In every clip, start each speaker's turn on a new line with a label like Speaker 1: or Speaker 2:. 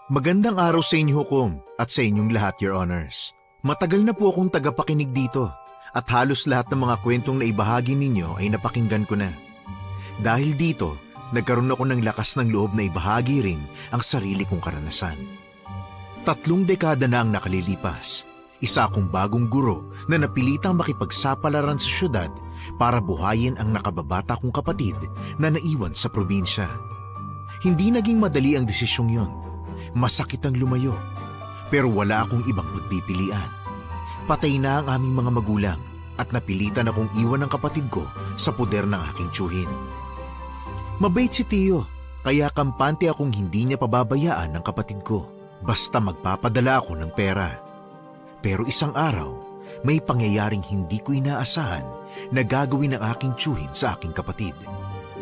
Speaker 1: Magandang araw sa inyo, Hukom, at sa inyong lahat, Your Honors. Matagal na po akong tagapakinig dito at halos lahat ng mga kwentong na ibahagi ninyo ay napakinggan ko na. Dahil dito, nagkaroon ako ng lakas ng loob na ibahagi rin ang sarili kong karanasan. 3 dekada na ang nakalilipas. Isa akong bagong guro na napilitang makipagsapalaran sa syudad para buhayin ang nakababata kong kapatid na naiwan sa probinsya. Hindi naging madali ang desisyong yon. Masakit ang lumayo, pero wala akong ibang pagpipilian. Patay na ang aming mga magulang at napilitan akong iwan ang kapatid ko sa poder ng aking tiyuhin. Mabait si Tiyo, kaya kampante akong hindi niya pababayaan ang kapatid ko, basta magpapadala ako ng pera. Pero isang araw, may pangyayaring hindi ko inaasahan na gagawin ng aking tiyuhin sa aking kapatid.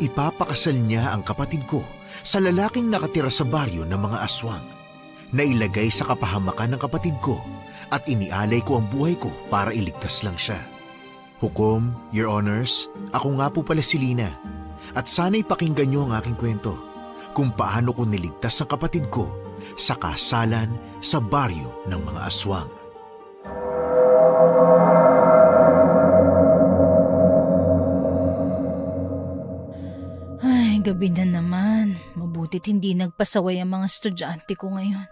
Speaker 1: Ipapakasal niya ang kapatid ko sa lalaking nakatira sa baryo ng mga aswang. Nailagay sa kapahamakan ng kapatid ko at inialay ko ang buhay ko para iligtas lang siya. Hukom, Your Honors, ako nga po pala si Lina. At sana'y pakinggan niyo ang aking kwento kung paano ko niligtas ang kapatid ko sa kasalan sa baryo ng mga aswang.
Speaker 2: Ay, gabi na naman. Mabutit hindi nagpasaway ang mga estudyante ko ngayon.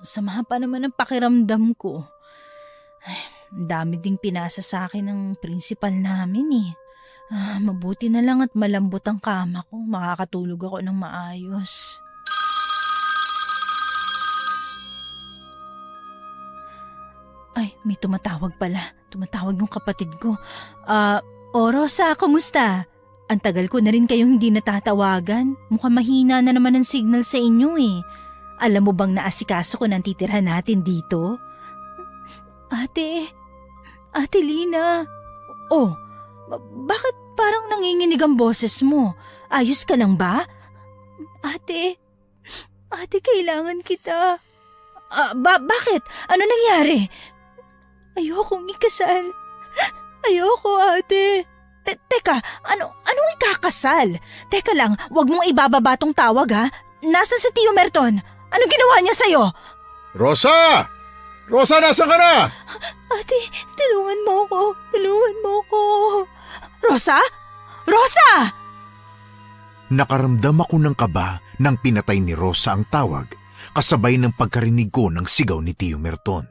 Speaker 2: Samahan pa naman ang pakiramdam ko. Ay, ang dami ding pinasa sa akin ng principal namin eh. Mabuti na lang at malambot ang kama ko. Makakatulog ako ng maayos. Ay, may tumatawag pala. Tumatawag yung kapatid ko. Rosa, kamusta? Ang tagal ko na rin kayong hindi natatawagan. Mukhang mahina na naman ang signal sa inyo eh. Alam mo bang naasikaso ko nang titirhan natin dito? Ate Lina. Oh, bakit parang nanginginig ang boses mo? Ayos ka lang ba? Ate, kailangan kita. Bakit? Ano nangyari? Ayokong ikasal. Ayoko, ate. Teka, anong ikakasal? Teka lang, wag mong ibababa tong tawag ha. Nasaan si Tio Merton? Anong ginawa niya sa'yo?
Speaker 1: Rosa! Rosa, nasaan ka na?
Speaker 2: Ate, tulungan mo ko. Rosa? Rosa!
Speaker 1: Nakaramdam ako ng kaba nang pinatay ni Rosa ang tawag, kasabay ng pagkarinig ko ng sigaw ni Tio Merton.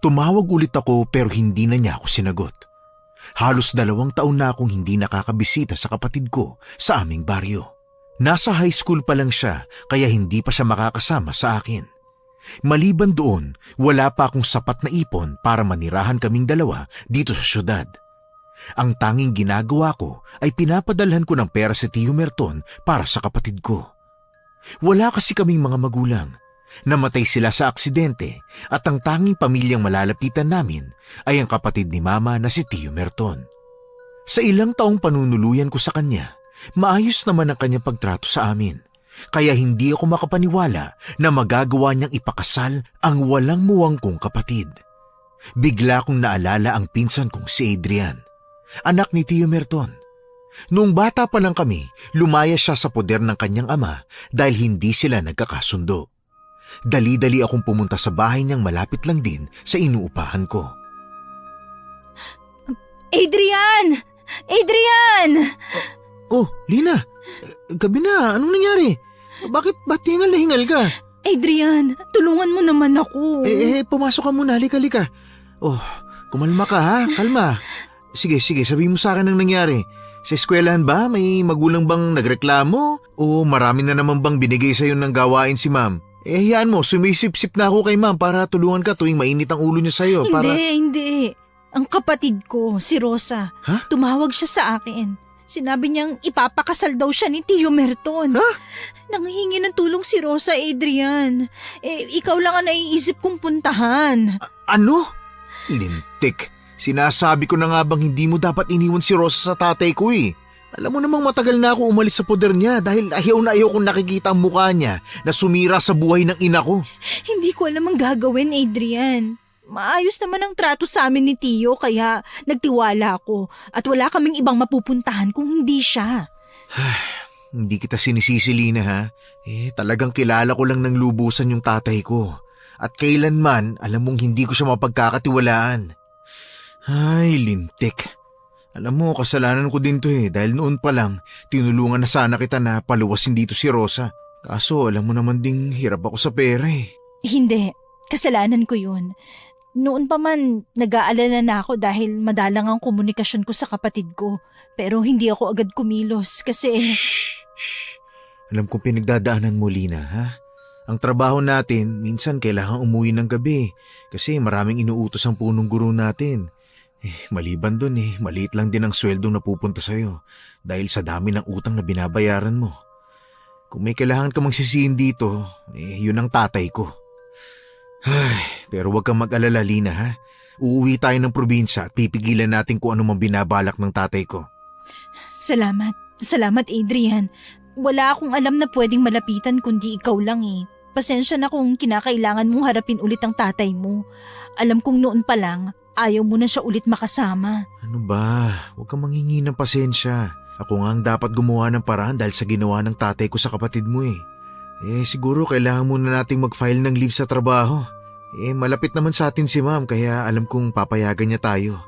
Speaker 1: Tumawag ulit ako pero hindi na niya ako sinagot. Halos 2 taon na akong hindi nakakabisita sa kapatid ko sa aming baryo. Nasa high school pa lang siya kaya hindi pa siya makakasama sa akin. Maliban doon, wala pa akong sapat na ipon para manirahan kaming 2 dito sa syudad. Ang tanging ginagawa ko ay pinapadalhan ko ng pera si Tio Merton para sa kapatid ko. Wala kasi kaming mga magulang. Namatay sila sa aksidente at ang tanging pamilyang malalapitan namin ay ang kapatid ni Mama na si Tio Merton. Sa ilang taong panunuluyan ko sa kanya, maayos naman ang kanyang pagtrato sa amin. Kaya hindi ako makapaniwala na magagawa niyang ipakasal ang walang muwang kong kapatid. Bigla kong naalala ang pinsan kong si Adrian, anak ni Tio Merton. Noong bata pa lang kami, lumaya siya sa poder ng kanyang ama dahil hindi sila nagkakasundo. Dali-dali akong pumunta sa bahay niyang malapit lang din sa inuupahan ko.
Speaker 2: Adrian!
Speaker 1: Oh, Lina! Gabi na, anong nangyari? Ba't hingal na hingal ka?
Speaker 2: Adrian, tulungan mo naman ako.
Speaker 1: Pumasok ka muna, halika. Oh, kumalma ka ha, kalma. Sige, sabihin mo sa akin ang nangyari. Sa eskwelahan ba, may magulang bang nagreklamo? O marami na naman bang binigay sa'yo ng gawain si ma'am? Hayaan mo, sumisip-sip na ako kay ma'am para tulungan ka tuwing mainit ang ulo niya sa'yo.
Speaker 2: Hindi. Ang kapatid ko, si Rosa, tumawag siya sa akin. Sinabi niyang ipapakasal daw siya ni Tio Merton. Nanghihingi ng tulong si Rosa, Adrian. Ikaw lang ang naiisip kong puntahan.
Speaker 1: Ano? Lintik. Sinasabi ko na nga bang hindi mo dapat iniwan si Rosa sa tatay ko eh. Alam mo namang matagal na ako umalis sa poder niya dahil ayaw na ayaw kong nakikita ang mukha niya na sumira sa buhay ng ina ko.
Speaker 2: Hindi ko alam ang gagawin, Adrian. Maayos naman ang trato sa amin ni Tio kaya nagtiwala ako at wala kaming ibang mapupuntahan kung hindi siya.
Speaker 1: Hindi kita sinisisi, Lina, ha? Talagang kilala ko lang ng lubusan yung tatay ko. At kailanman, alam mong hindi ko siya mapagkakatiwalaan. Ay, lintik. Alam mo, kasalanan ko din to dahil noon pa lang, tinulungan na sana kita na paluwasin dito si Rosa. Kaso alam mo naman ding hirap ako sa pera
Speaker 2: Hindi, kasalanan ko yun. Noon pa man, nag-aalala na ako dahil madalang ang komunikasyon ko sa kapatid ko. Pero hindi ako agad kumilos kasi...
Speaker 1: Shh. Alam kong pinagdadaanan mo, Lina, ha? Ang trabaho natin, minsan kailangan umuwi ng gabi kasi maraming inuutos ang punong guro natin. Maliban dun maliit lang din ang sweldong napupunta sa'yo dahil sa dami ng utang na binabayaran mo. Kung may kailangan ka magsisihin dito, yun ang tatay ko. Pero huwag kang mag-alala, Lina, ha? Uuwi tayo ng probinsya at pipigilan natin kung ano mang binabalak ng tatay ko.
Speaker 2: Salamat. Salamat, Adrian. Wala akong alam na pwedeng malapitan kundi ikaw lang Pasensya na kung kinakailangan mong harapin ulit ang tatay mo. Alam kong noon pa lang, ayaw mo na siya ulit makasama.
Speaker 1: Ano ba? Huwag kang manghingi ng pasensya. Ako nga ang dapat gumawa ng paraan dahil sa ginawa ng tatay ko sa kapatid mo siguro kailangan muna nating mag-file ng leave sa trabaho. Malapit naman sa atin si ma'am kaya alam kong papayagan niya tayo.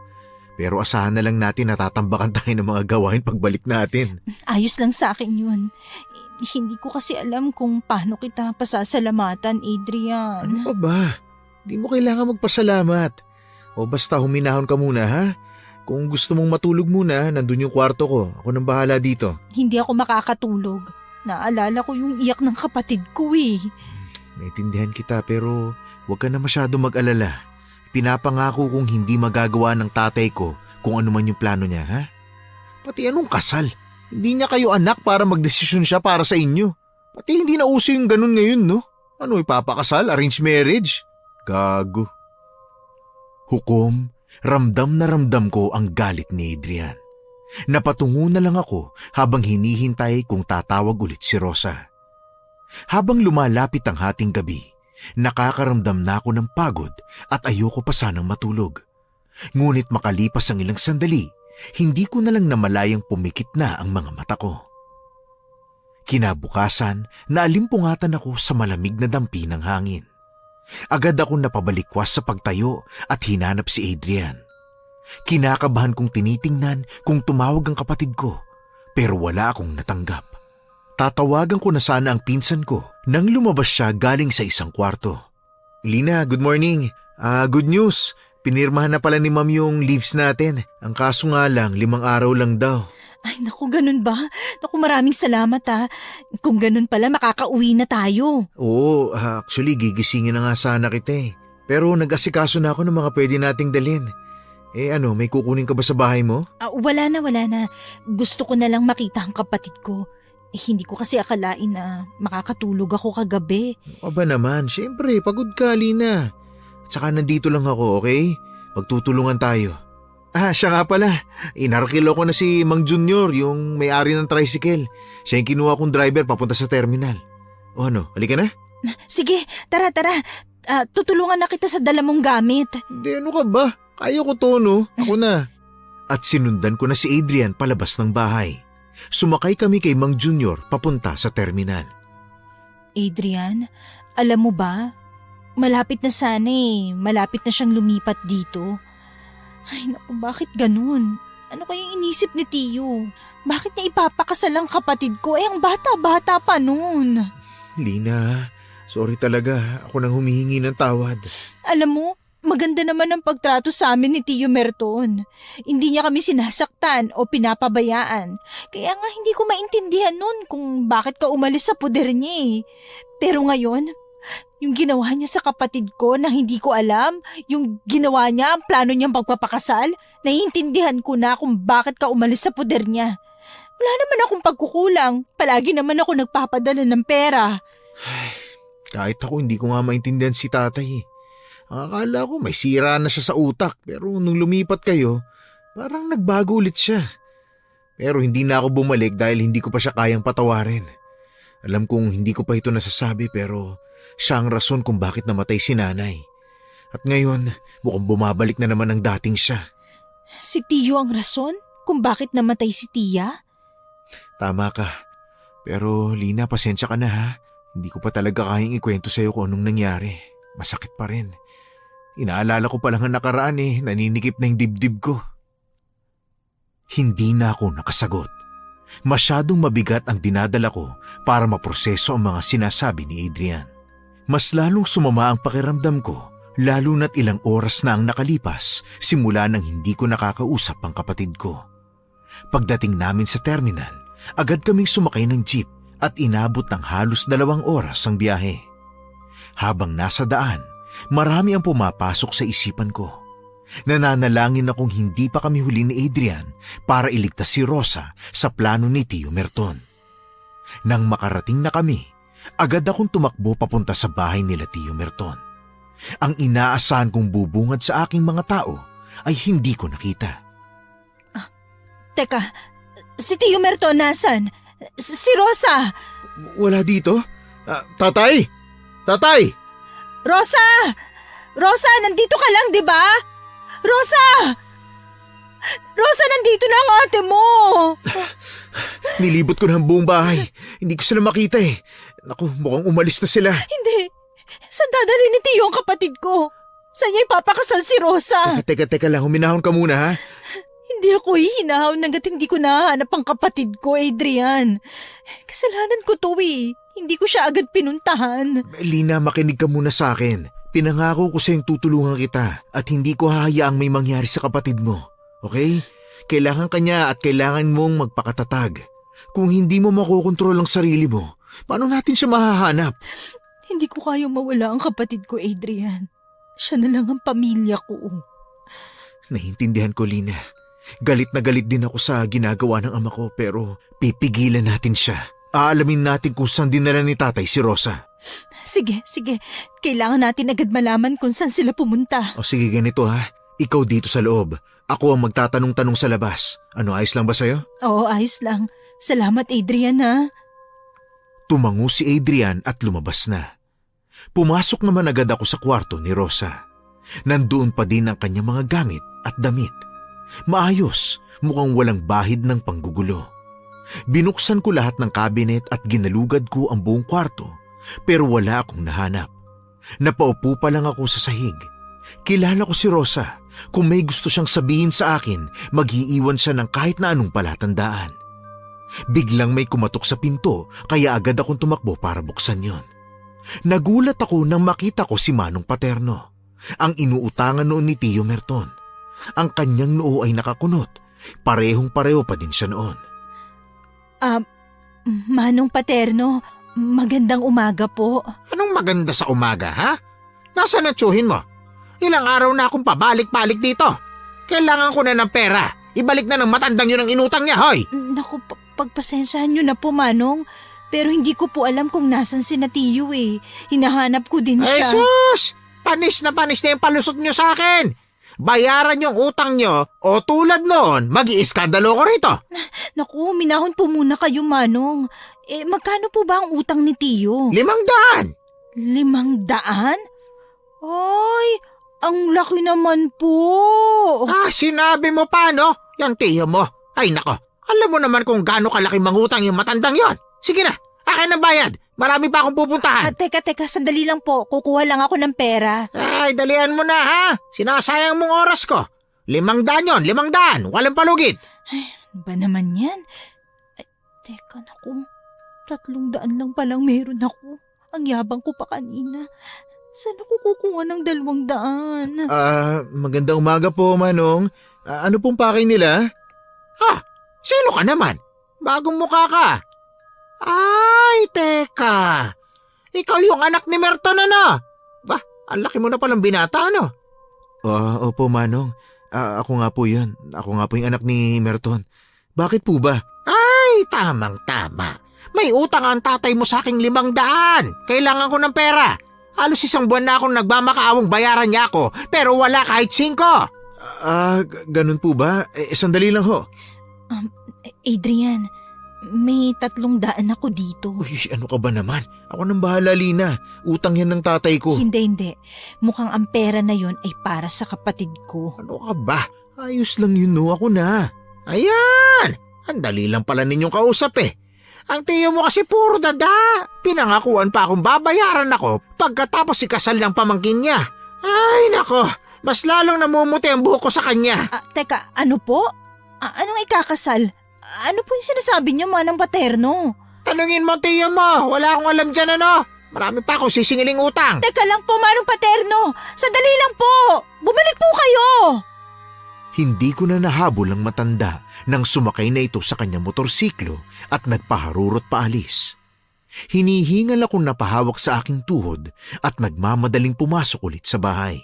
Speaker 1: Pero asahan na lang natin na tatambakan tayo ng mga gawain pagbalik natin.
Speaker 2: Ayos lang sa akin yun. Hindi ko kasi alam kung paano kita pasasalamatan, Adrian.
Speaker 1: Ano ka ba? Di mo kailangan magpasalamat. O basta huminahon ka muna, ha? Kung gusto mong matulog muna, nandun yung kwarto ko. Ako nang bahala dito.
Speaker 2: Hindi ako makakatulog. Naalala ko yung iyak ng kapatid ko
Speaker 1: Naintindihan kita pero huwag ka na masyado mag-alala. Pinapangako kong hindi magagawa ng tatay ko kung ano man yung plano niya, ha? Pati anong kasal? Hindi niya kayo anak para magdesisyon siya para sa inyo. Pati hindi na uso yung ganun ngayon, no? Ano, ipapakasal? Arranged marriage? Gago. Hukom, ramdam na ramdam ko ang galit ni Adrian. Napatungo na lang ako habang hinihintay kung tatawag ulit si Rosa. Habang lumalapit ang hating gabi, nakakaramdam na ako ng pagod at ayoko pa sanang matulog. Ngunit makalipas ang ilang sandali, hindi ko na lang namalayang pumikit na ang mga mata ko. Kinabukasan, naalimpungatan ako sa malamig na dampi ng hangin. Agad akong napabalikwas sa pagtayo at hinanap si Adrian. Kinakabahan kong tinitingnan kung tumawag ang kapatid ko, pero wala akong natanggap. Tatawagan ko na sana ang pinsan ko nang lumabas siya galing sa isang kwarto. Lina, good morning. Good news. Pinirmahan na pala ni Ma'am yung leaves natin. Ang kaso nga lang, 5 araw lang daw.
Speaker 2: Ay, naku, ganun ba? Naku, maraming salamat Kung ganun pala, makakauwi na tayo.
Speaker 1: Oo, actually gigisingin na nga sana kita Pero nag-asikaso na ako ng mga pwede nating dalhin. May kukunin ka ba sa bahay mo?
Speaker 2: Wala na. Gusto ko na lang makita ang kapatid ko. Hindi ko kasi akalain na makakatulog ako kagabi.
Speaker 1: Aba naman, syempre, pagod ka, Lina. At saka nandito lang ako, okay? Magtutulungan tayo. Siya nga pala. Inarkilo ko na si Mang Junior, yung may-ari ng tricycle. Siya yung kinuha kong driver papunta sa terminal. O ano, halika na?
Speaker 2: Sige, tara. Tutulungan na kita sa dala mong gamit.
Speaker 1: Hindi, ano ka ba? Kaya ko to, no? Ako na. At sinundan ko na si Adrian palabas ng bahay. Sumakay kami kay Mang Junior papunta sa terminal.
Speaker 2: Adrian, alam mo ba? Malapit na sana Malapit na siyang lumipat dito. Ay naku, bakit ganun? Ano kayang inisip ni Tio? Bakit niya ipapakasal ang kapatid ko? Ang bata-bata pa nun.
Speaker 1: Lina, sorry talaga. Ako nang humihingi ng tawad.
Speaker 2: Alam mo, maganda naman ang pagtrato sa amin ni Tio Merton. Hindi niya kami sinasaktan o pinapabayaan. Kaya nga hindi ko maintindihan nun kung bakit ka umalis sa poder niya Pero ngayon, yung ginawa niya sa kapatid ko na hindi ko alam, yung ginawa niya, ang plano niyang pagpapakasal, naiintindihan ko na kung bakit ka umalis sa poder niya. Wala naman akong pagkukulang. Palagi naman ako nagpapadala ng pera.
Speaker 1: Kahit ako hindi ko nga maintindihan si tatay Akala ko may sira na siya sa utak pero nung lumipat kayo, parang nagbago ulit siya. Pero hindi na ako bumalik dahil hindi ko pa siya kayang patawarin. Alam kong hindi ko pa ito nasasabi pero siya ang rason kung bakit namatay si nanay. At ngayon, mukhang bumabalik na naman ang dating siya.
Speaker 2: Si Tio ang rason kung bakit namatay si Tia?
Speaker 1: Tama ka. Pero Lina, pasensya ka na ha. Hindi ko pa talaga kayang ikwento sa'yo kung anong nangyari. Masakit pa rin. Inaalala ko pa lang ang nakaraan naninikip na yung dibdib ko. Hindi na ako nakasagot. Masyadong mabigat ang dinadala ko para maproseso ang mga sinasabi ni Adrian. Mas lalong sumama ang pakiramdam ko, lalo na't ilang oras na ang nakalipas simula nang hindi ko nakakausap ang kapatid ko. Pagdating namin sa terminal, agad kaming sumakay ng jeep at inabot ng halos 2 oras ang biyahe. Habang nasa daan, marami ang pumapasok sa isipan ko. Nananalangin akong hindi pa kami huli ni Adrian para iligtas si Rosa sa plano ni Tio Merton. Nang makarating na kami, agad akong tumakbo papunta sa bahay nila Tio Merton. Ang inaasahan kong bubungad sa aking mga tao ay hindi ko nakita.
Speaker 2: Teka, si Tio Merton nasan? Si Rosa!
Speaker 1: Wala dito? Tatay! Tatay!
Speaker 2: Rosa! Rosa, nandito ka lang, di ba? Rosa! Rosa, nandito na ang ate mo!
Speaker 1: Nilibot ko na ang buong bahay. Hindi ko sila makita Naku, mukhang umalis na sila.
Speaker 2: Hindi. Saan dadalhin ni Tio ang kapatid ko? Saan niya ipapakasal si Rosa?
Speaker 1: Teka lang, huminahon ka muna ha.
Speaker 2: Hindi ako hihinahaw hanggat hindi ko nahanap ang kapatid ko, Adrian. Kasalanan ko to Hindi ko siya agad pinuntahan.
Speaker 1: Lina, makinig ka muna sa akin. Pinangako ko sa'yong tutulungan kita at hindi ko hahayaang may mangyari sa kapatid mo. Okay? Kailangan kanya at kailangan mong magpakatatag. Kung hindi mo makokontrol ang sarili mo, paano natin siya mahahanap?
Speaker 2: Hindi ko kayang mawala ang kapatid ko, Adrian. Siya na lang ang pamilya ko.
Speaker 1: Naintindihan ko, Lina. Galit na galit din ako sa ginagawa ng ama ko pero pipigilan natin siya. Aalamin natin kung saan dinala ni tatay si Rosa.
Speaker 2: Sige. Kailangan natin agad malaman kung saan sila pumunta.
Speaker 1: O sige, ganito ha. Ikaw dito sa loob. Ako ang magtatanong-tanong sa labas. Ano, ayos lang ba sa'yo?
Speaker 2: Oo, ayos lang. Salamat, Adrian, ha?
Speaker 1: Tumango si Adrian at lumabas na. Pumasok naman agad ako sa kwarto ni Rosa. Nandoon pa din ang kanyang mga gamit at damit. Maayos, mukhang walang bahid ng panggugulo. Binuksan ko lahat ng kabinet at ginalugad ko ang buong kwarto pero wala akong nahanap. Napaupo pa lang ako sa sahig. Kilala ko si Rosa. Kung may gusto siyang sabihin sa akin, mag-iiwan siya ng kahit na anong palatandaan. Biglang may kumatok sa pinto kaya agad akong tumakbo para buksan yon. Nagulat ako nang makita ko si Manong Paterno, ang inuutangan noon ni Tio Merton. Ang kanyang noo ay nakakunot. Parehong-pareho pa din siya noon.
Speaker 2: Manong Paterno, magandang umaga po.
Speaker 3: Anong maganda sa umaga, ha? Nasaan na tsuhin mo? Ilang araw na akong pabalik-balik dito. Kailangan ko na ng pera. Ibalik na ng matandang yun ang inutang niya, hoy!
Speaker 2: Naku, pagpasensyahan niyo na po, Manong. Pero hindi ko po alam kung nasan si na Tio Hinahanap ko din siya.
Speaker 3: Jesus! Panis na yung palusot niyo sa akin. Bayaran yung utang niyo o tulad noon, mag-iiskandalo ko rito.
Speaker 2: Naku, minahon po muna kayo, Manong. Magkano po ba ang utang ni Tio?
Speaker 3: 500!
Speaker 2: 500? Ay, ang laki naman po.
Speaker 3: Sinabi mo pa, no? Yung tiyo mo. Ay nako, alam mo naman kung gaano kalaki mangutang yung matandang yon. Sige na, akin ang bayad. Marami pa akong pupuntahan.
Speaker 2: Teka, sandali lang po. Kukuha lang ako ng pera.
Speaker 3: Ay, dalian mo na, ha? Sinasayang mong oras ko. 500 yon, 500. Walang palugit.
Speaker 2: Ay, ano ba naman yan? Ay, teka, naku. 300 lang palang meron ako. Ang yabang ko pa kanina. Saan ako kukuha ng 200?
Speaker 1: Magandang umaga po, Manong. Ano pong pakay nila?
Speaker 3: Sino ka naman? Bagong mukha ka. Ay, teka. Ikaw yung anak ni Merton, ano? Bah, ang laki mo na palang binata, ano?
Speaker 1: Opo, Manong. Ako nga po yun. Ako nga po yung anak ni Merton. Bakit po ba?
Speaker 3: Ay, tamang-tama. May utang ang tatay mo sa aking 500. Kailangan ko ng pera. Halos 1 buwan na akong nagmamakaawang bayaran niya ako, pero wala kahit 5.
Speaker 1: Ganun po ba? Sandali lang ho.
Speaker 2: Adrian, may 300 ako dito.
Speaker 1: Uy, ano ka ba naman? Ako nang bahala, Lina. Utang yan ng tatay ko.
Speaker 2: Hindi. Mukhang ang pera na yon ay para sa kapatid ko.
Speaker 3: Ano ka ba?
Speaker 1: Ayos lang yun, no? Ako na.
Speaker 3: Ayan! Ang dali lang pala ninyong kausap eh. Ang tiyo mo kasi puro dada. Pinangakuan pa akong babayaran ako pagkatapos ikasal ng pamangkin niya. Ay nako, mas lalong namumuti ang buhok ko sa kanya.
Speaker 2: Teka, ano po? Anong ikakasal? Ano po yung sinasabi niyo, manang paterno?
Speaker 3: Tanungin mo tiyo mo, wala akong alam dyan ano. Marami pa akong sisingiling utang.
Speaker 2: Teka lang po, manang paterno. Sandali lang po. Bumalik po kayo.
Speaker 1: Hindi ko na nahabol ang matanda nang sumakay na ito sa kanyang motorsiklo at nagpaharurot paalis. Hinihingal akong napahawak sa aking tuhod at nagmamadaling pumasok ulit sa bahay.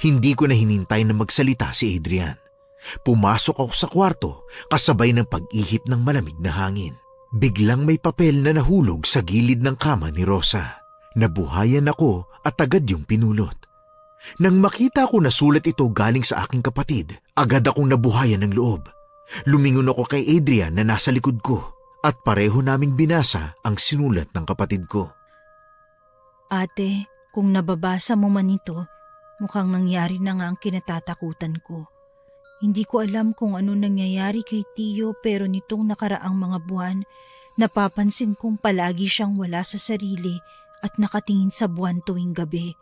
Speaker 1: Hindi ko na hinintay na magsalita si Adrian. Pumasok ako sa kwarto kasabay ng pag-ihip ng malamig na hangin. Biglang may papel na nahulog sa gilid ng kama ni Rosa. Nabuhayan ako at agad yung pinulot. Nang makita ko na sulat ito galing sa aking kapatid, agad akong nabuhayan ng loob. Lumingon ako kay Adrian na nasa likod ko at pareho naming binasa ang sinulat ng kapatid ko.
Speaker 2: Ate, kung nababasa mo man ito, mukhang nangyari na nga ang kinatatakutan ko. Hindi ko alam kung ano nangyayari kay Tiyo pero nitong nakaraang mga buwan, napapansin kong palagi siyang wala sa sarili at nakatingin sa buwan tuwing gabi.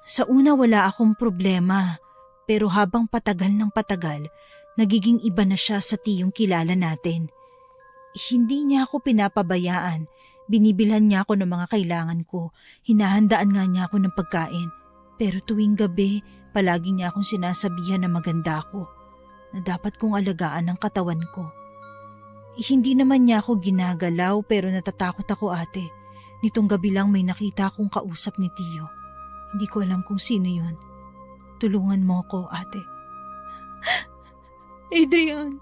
Speaker 2: Sa una wala akong problema, pero habang patagal ng patagal, nagiging iba na siya sa Tiyong kilala natin. Hindi niya ako pinapabayaan, binibilhan niya ako ng mga kailangan ko, hinahandaan nga niya ako ng pagkain. Pero tuwing gabi, palagi niya akong sinasabihan na maganda ako, na dapat kong alagaan ang katawan ko. Hindi naman niya ako ginagalaw pero natatakot ako ate. Nitong gabi lang may nakita akong kausap ni Tiyo. Hindi ko alam kung sino yun. Tulungan mo ko, ate. Adrian,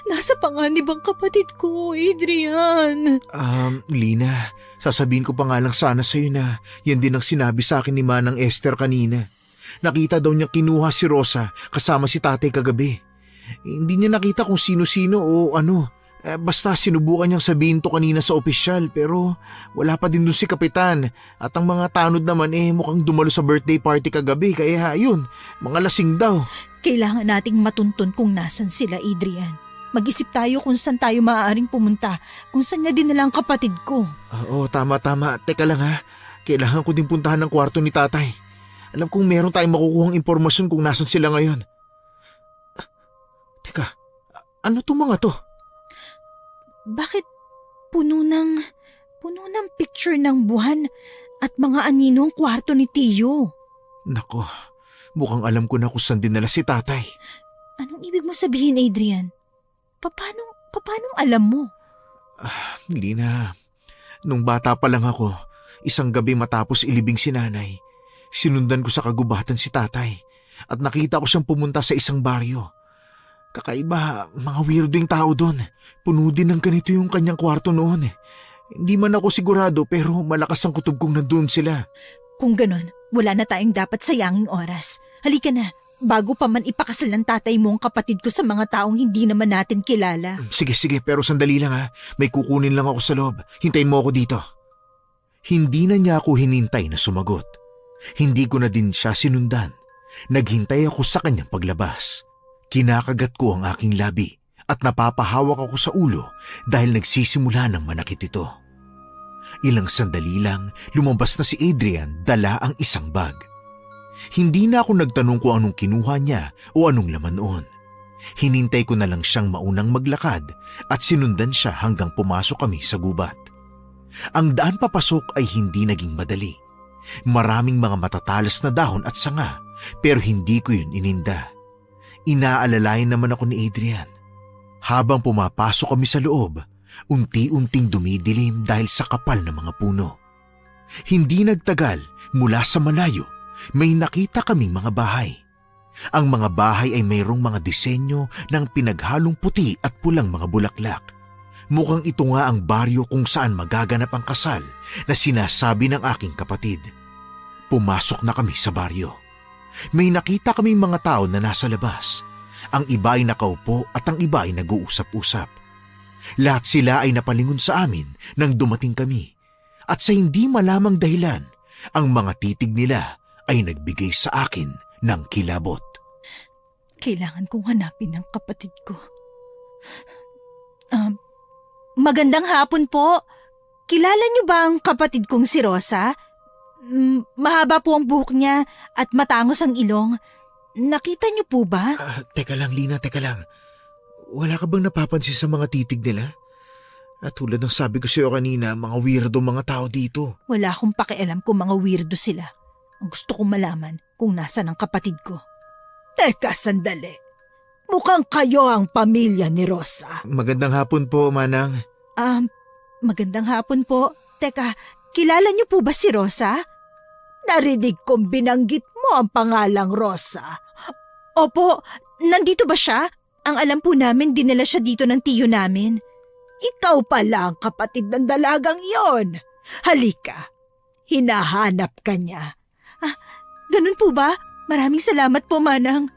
Speaker 2: nasa panganib ang kapatid ko, Adrian.
Speaker 1: Lina, sasabihin ko pa nga lang sana sa'yo na yan din ang sinabi sa akin ni Manang Esther kanina. Nakita daw niya kinuha si Rosa kasama si tatay kagabi. Hindi niya nakita kung sino-sino o ano. Basta sinubukan niyang sabihin to kanina sa opisyal pero wala pa din dun si Kapitan at ang mga tanod naman mukhang dumalo sa birthday party kagabi kaya yun, mga lasing daw.
Speaker 2: Kailangan nating matuntun kung nasan sila, Adrian. Mag-isip tayo kung saan tayo maaaring pumunta, kung saan niya dinala ang kapatid ko.
Speaker 1: Oo, tama. Teka lang ha, kailangan ko din puntahan ng kwarto ni tatay. Alam kong meron tayong makukuhang impormasyon kung nasan sila ngayon. Teka, ano to mga to?
Speaker 2: Bakit puno ng picture ng buwan at mga anino ang kwarto ni Tiyo?
Speaker 1: Nako, mukhang alam ko na kung saan dinala si tatay.
Speaker 2: Anong ibig mo sabihin, Adrian? Paano alam mo?
Speaker 1: Lina, nung bata pa lang ako, isang gabi matapos ilibing si nanay, sinundan ko sa kagubatan si tatay at nakita ko siyang pumunta sa isang baryo. Kakaiba, mga weirdo yung tao doon. Puno din ng ganito yung kanyang kwarto noon. Hindi man ako sigurado pero malakas ang kutob kong nandun sila.
Speaker 2: Kung ganon, wala na tayong dapat sayanging oras. Halika na, bago pa man ipakasal ng tatay mo ang kapatid ko sa mga taong hindi naman natin kilala.
Speaker 1: Sige, pero sandali lang ha. May kukunin lang ako sa loob. Hintayin mo ako dito. Hindi na niya ako hinintay na sumagot. Hindi ko na din siya sinundan. Naghintay ako sa kanyang paglabas. Kinakagat ko ang aking labi at napapahawak ako sa ulo dahil nagsisimula ng manakit ito. Ilang sandali lang, lumabas na si Adrian dala ang isang bag. Hindi na ako nagtanong kung anong kinuha niya o anong laman noon. Hinintay ko na lang siyang maunang maglakad at sinundan siya hanggang pumasok kami sa gubat. Ang daan papasok ay hindi naging madali. Maraming mga matatalas na dahon at sanga pero hindi ko yun ininda. Inaalalayan naman ako ni Adrian. Habang pumapasok kami sa loob, unti-unting dumidilim dahil sa kapal ng mga puno. Hindi nagtagal, mula sa malayo, may nakita kaming mga bahay. Ang mga bahay ay mayroong mga disenyo ng pinaghalong puti at pulang mga bulaklak. Mukhang ito nga ang baryo kung saan magaganap ang kasal na sinasabi ng aking kapatid. Pumasok na kami sa baryo. May nakita kaming mga tao na nasa labas. Ang iba ay nakaupo at ang iba ay nag-uusap-usap. Lahat sila ay napalingon sa amin nang dumating kami. At sa hindi malamang dahilan, ang mga titig nila ay nagbigay sa akin ng kilabot.
Speaker 2: Kailangan kong hanapin ang kapatid ko. Magandang hapon po. Kilala niyo ba ang kapatid kong si Rosa? Mahaba po ang buhok niya at matangos ang ilong. Nakita niyo po ba?
Speaker 1: Teka lang, Lina, teka lang. Wala ka bang napapansin sa mga titig nila? At tulad ng sabi ko sa'yo kanina, mga weirdo mga tao dito.
Speaker 2: Wala akong pakialam kung mga weirdo sila. Ang gusto kong malaman kung nasaan ang kapatid ko.
Speaker 4: Teka, sandali. Mukhang kayo ang pamilya ni Rosa.
Speaker 1: Magandang hapon po, Manang.
Speaker 2: Magandang hapon po. Teka, kilala niyo po ba si Rosa?
Speaker 4: Narinig kong binanggit mo ang pangalang Rosa.
Speaker 2: Opo, nandito ba siya? Ang alam po namin, dinala siya dito ng tiyo namin.
Speaker 4: Ikaw pala ang kapatid ng dalagang yon. Halika, hinahanap ka niya.
Speaker 2: Ganun po ba? Maraming salamat po, Manang.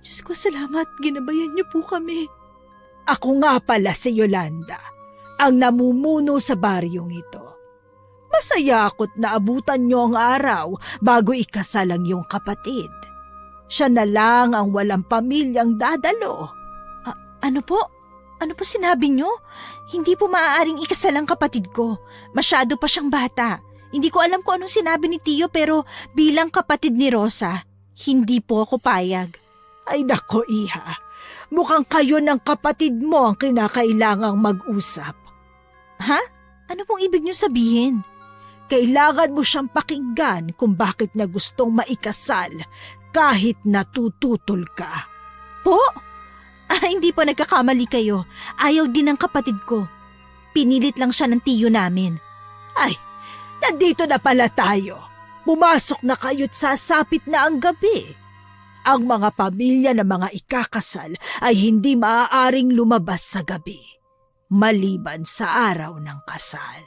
Speaker 2: Diyos ko, salamat. Ginabayan niyo po kami.
Speaker 4: Ako nga pala si Yolanda, ang namumuno sa baryong ito. Masaya ako't naabutan niyo ang araw bago ikasal ang iyong kapatid. Siya na lang ang walang pamilyang dadalo.
Speaker 2: Ano po? Ano po sinabi niyo? Hindi po maaaring ikasal ang kapatid ko. Masyado pa siyang bata. Hindi ko alam kung anong sinabi ni Tiyo pero bilang kapatid ni Rosa, hindi po ako payag.
Speaker 4: Ay nako, iha. Mukhang kayo ng kapatid mo ang kinakailangang mag-usap.
Speaker 2: Ha? Ano pong ibig niyo sabihin?
Speaker 4: Kailangan mo siyang pakinggan kung bakit niya gustong maikasal kahit natututol ka.
Speaker 2: Po? Hindi po nagkakamali kayo. Ayaw din ng kapatid ko. Pinilit lang siya ng tiyo namin.
Speaker 4: Ay, nandito na pala tayo. Pumasok na kayo't sasapit na ang gabi. Ang mga pamilya ng mga ikakasal ay hindi maaaring lumabas sa gabi, maliban sa araw ng kasal.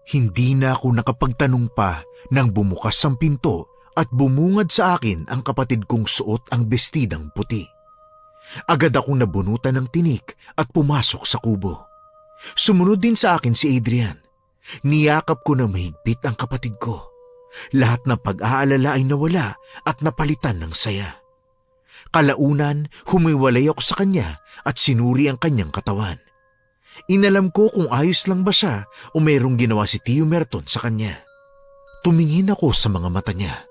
Speaker 1: Hindi na ako nakapagtanong pa nang bumukas ang pinto at bumungad sa akin ang kapatid kong suot ang bestidang puti. Agad akong nabunutan ng tinik at pumasok sa kubo. Sumunod din sa akin si Adrian. Niyakap ko na mahigpit ang kapatid ko. Lahat ng pag-aalala ay nawala at napalitan ng saya. Kalaunan, humiwalay ako sa kanya at sinuri ang kanyang katawan. Inalam ko kung ayos lang ba siya o mayroong ginawa si Tio Merton sa kanya. Tumingin ako sa mga mata niya.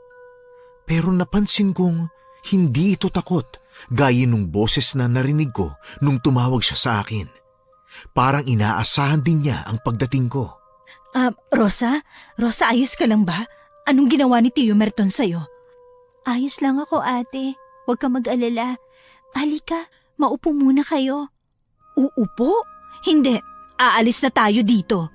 Speaker 1: Pero napansin kong hindi ito takot, gaya nung boses na narinig ko nung tumawag siya sa akin. Parang inaasahan din niya ang pagdating ko.
Speaker 2: Rosa? Rosa, ayos ka lang ba? Anong ginawa ni Tio Merton sa'yo? Ayos lang ako, ate. Huwag ka mag-alala. Halika, maupo muna kayo. Uupo? Hindi, aalis na tayo dito.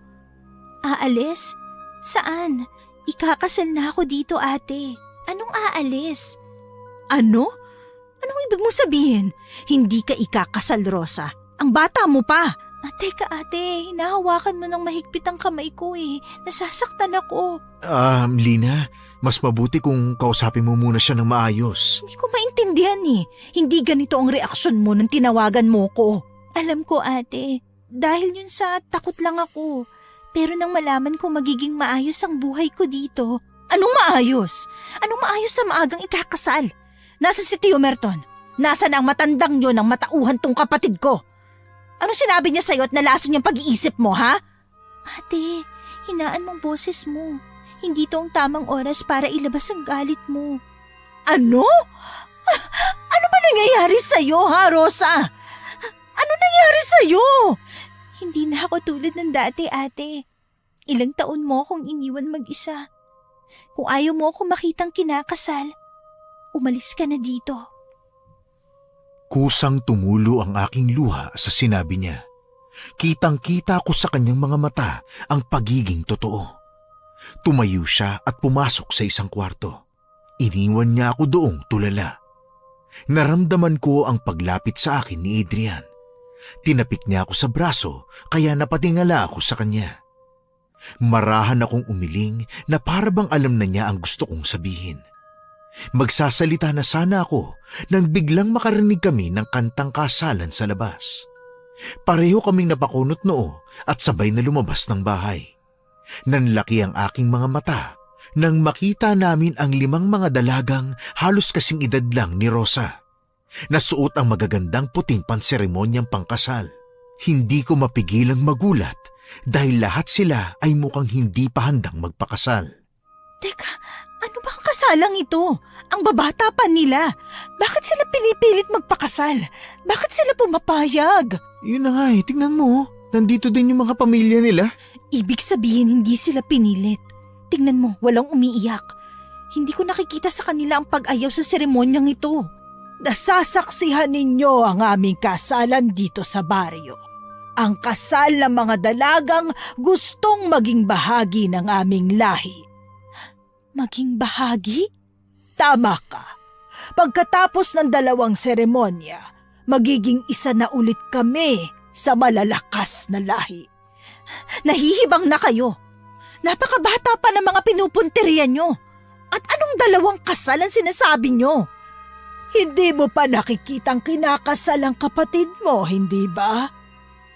Speaker 2: Aalis? Saan? Ikakasal na ako dito, ate. Anong aalis? Ano? Anong ibig mo sabihin? Hindi ka ikakasal, Rosa. Ang bata mo pa. Teka ate, hinahawakan mo ng mahigpit ang kamay ko eh. Nasasaktan ako.
Speaker 1: Lina, mas mabuti kung kausapin mo muna siya ng maayos.
Speaker 2: Hindi ko maintindihan eh. Hindi ganito ang reaksyon mo nang tinawagan mo ko. Alam ko ate, dahil yun sa takot lang ako. Pero nang malaman ko magiging maayos ang buhay ko dito. Anong maayos? Anong maayos sa maagang ikakasal? Nasaan si Tio Merton? Nasaan ang matandang yun ang matauhan tong kapatid ko? Ano sinabi niya sa'yo at nalaso niyang pag-iisip mo, ha? Ate, hinaan mong boses mo. Hindi to ang tamang oras para ilabas ang galit mo. Ano? Ano ba nangyayari sa'yo, ha, Rosa? Ano nangyayari sa'yo? Hindi na ako tulad ng dati, ate. Ilang taon mo akong iniwan mag-isa. Kung ayaw mo ako makitang kinakasal, umalis ka na dito.
Speaker 1: Kusang tumulo ang aking luha sa sinabi niya. Kitang-kita ko sa kanyang mga mata ang pagiging totoo. Tumayo siya at pumasok sa isang kwarto. Iniwan niya ako doong tulala. Naramdaman ko ang paglapit sa akin ni Adrian. Tinapik niya ako sa braso kaya napatingala ako sa kanya. Marahan akong umiling na para bang alam na niya ang gusto kong sabihin. Magsasalita na sana ako nang biglang makarinig kami ng kantang kasalan sa labas. Pareho kaming napakunot noo at sabay na lumabas ng bahay. Nanlaki ang aking mga mata nang makita namin ang 5 mga dalagang halos kasing edad lang ni Rosa. Nasuot ang magagandang puting panseremonyang pangkasal. Hindi ko mapigilang magulat dahil lahat sila ay mukhang hindi pa handang magpakasal.
Speaker 2: Teka, ano ba ang kasalang ito? Ang babata pa nila. Bakit sila pinipilit magpakasal? Bakit sila pumapayag?
Speaker 1: Yun na nga tingnan mo. Nandito din yung mga pamilya nila.
Speaker 2: Ibig sabihin hindi sila pinilit. Tingnan mo, walang umiiyak. Hindi ko nakikita sa kanila ang pag-ayaw sa seremonyang ito.
Speaker 4: Nasasaksihan ninyo ang aming kasalan dito sa baryo. Ang kasal ng mga dalagang gustong maging bahagi ng aming lahi.
Speaker 2: Maging bahagi?
Speaker 4: Tama ka. Pagkatapos ng 2 seremonya, magiging isa na ulit kami sa malalakas na lahi.
Speaker 2: Nahihibang na kayo. Napakabata pa ng mga pinupunteriya nyo. At anong 2 kasal ang sinasabi nyo?
Speaker 4: Hindi mo pa nakikitang kinakasal ang kapatid mo, hindi ba?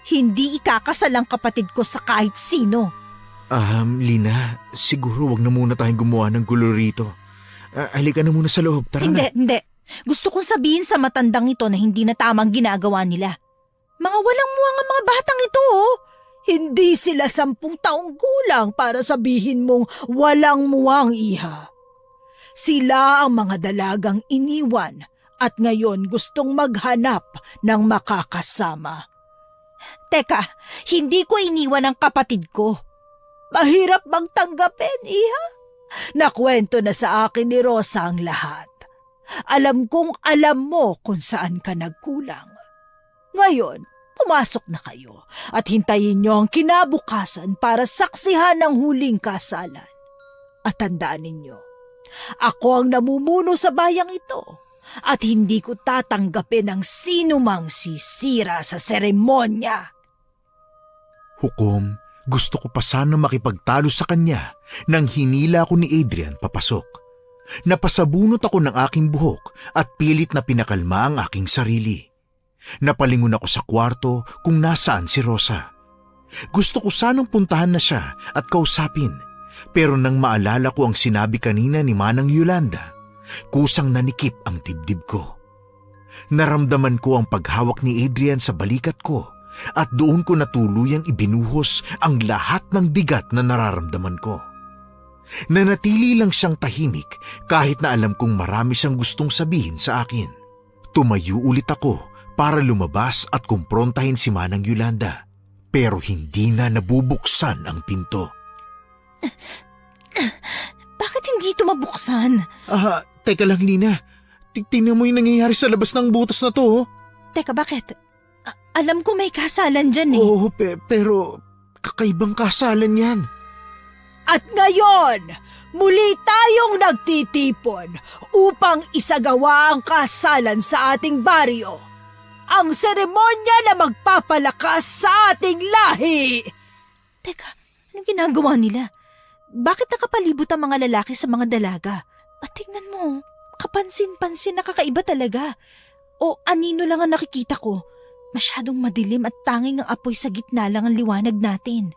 Speaker 2: Hindi ikakasal ang kapatid ko sa kahit sino.
Speaker 1: Lina, siguro wag na muna tayong gumawa ng gulo rito. Halika na muna sa loob, tara na.
Speaker 2: Hindi. Gusto kong sabihin sa matandang ito na hindi na tama ang ginagawa nila. Mga walang muwang ang mga batang ito, oh.
Speaker 4: Hindi sila 10 taong gulang para sabihin mong walang muwang, iha. Sila ang mga dalagang iniwan at ngayon gustong maghanap ng makakasama.
Speaker 2: Teka, hindi ko iniwan ang kapatid ko.
Speaker 4: Mahirap bang tanggapin, iha? Nakwento na sa akin ni Rosa ang lahat. Alam kong alam mo kung saan ka nagkulang. Ngayon, pumasok na kayo at hintayin niyo ang kinabukasan para saksihan ang huling kasalan. At tandaan ninyo, ako ang namumuno sa bayang ito at hindi ko tatanggapin ang sino mang sisira sa seremonya.
Speaker 1: Hukom, gusto ko pa sana makipagtalo sa kanya nang hinila ko ni Adrian papasok. Napasabunot ako ng aking buhok at pilit na pinakalma ang aking sarili. Napalingon ako sa kwarto kung nasaan si Rosa. Gusto ko sanang puntahan na siya at kausapin, pero nang maalala ko ang sinabi kanina ni Manang Yolanda, kusang nanikip ang dibdib ko. Naramdaman ko ang paghawak ni Adrian sa balikat ko at doon ko natuluyang ibinuhos ang lahat ng bigat na nararamdaman ko. Nanatili lang siyang tahimik kahit na alam kong marami siyang gustong sabihin sa akin. Tumayo ulit ako para lumabas at kumprontahin si Manang Yolanda, pero hindi na nabubuksan ang pinto.
Speaker 2: Bakit hindi ito mabuksan?
Speaker 1: Teka lang, Lina. Tingnan mo yung nangyayari sa labas ng butas na to.
Speaker 2: Teka, bakit? Alam ko may kasalan dyan eh.
Speaker 1: Oo, pero kakaibang kasalan yan.
Speaker 4: At ngayon, muli tayong nagtitipon upang isagawa ang kasalan sa ating baryo. Ang seremonya na magpapalakas sa ating lahi.
Speaker 2: Teka, anong ginagawa nila? Bakit nakapalibot ang mga lalaki sa mga dalaga? At tingnan mo, kapansin-pansin na kakaiba talaga. O anino lang ang nakikita ko. Masyadong madilim at tanging ang apoy sa gitna lang ang liwanag natin.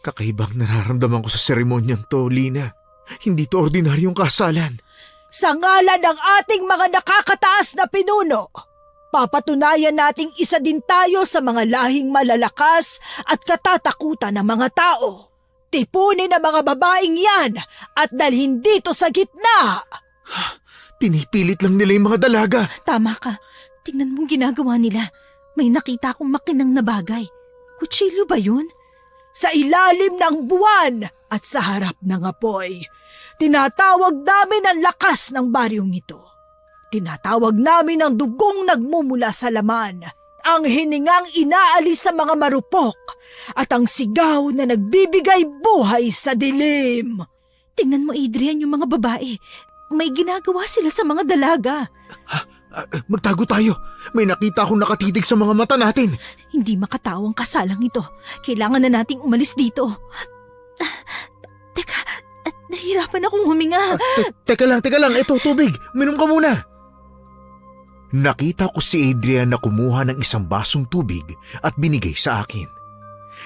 Speaker 1: Kakaibang nararamdaman ko sa seremonyang to, Lina. Hindi to ordinaryong kasalan.
Speaker 4: Sa ngalan ng ating mga nakakataas na pinuno, papatunayan nating isa din tayo sa mga lahing malalakas at katatakutan ng mga tao. Tipunin ang mga babaeng yan at dalhin dito sa gitna.
Speaker 1: Pinipilit lang nila yung mga dalaga.
Speaker 2: Tama ka. Tingnan mong ginagawa nila. May nakita akong makinang na bagay. Kutsilyo ba yun?
Speaker 4: Sa ilalim ng buwan at sa harap ng apoy, tinatawag namin ang lakas ng baryong ito. Tinatawag namin ang dugong nagmumula sa laman, ang hiningang inaalis sa mga marupok, at ang sigaw na nagbibigay buhay sa dilim.
Speaker 2: Tingnan mo, Adrian, yung mga babae. May ginagawa sila sa mga dalaga.
Speaker 1: Magtago tayo. May nakita akong nakatitig sa mga mata natin.
Speaker 2: Hindi makatao ang kasalang ito. Kailangan na nating umalis dito. Teka, nahirapan akong huminga.
Speaker 1: Teka lang. Ito, tubig. Uminom ka muna. Nakita ko si Adrian na kumuha ng isang basong tubig at binigay sa akin.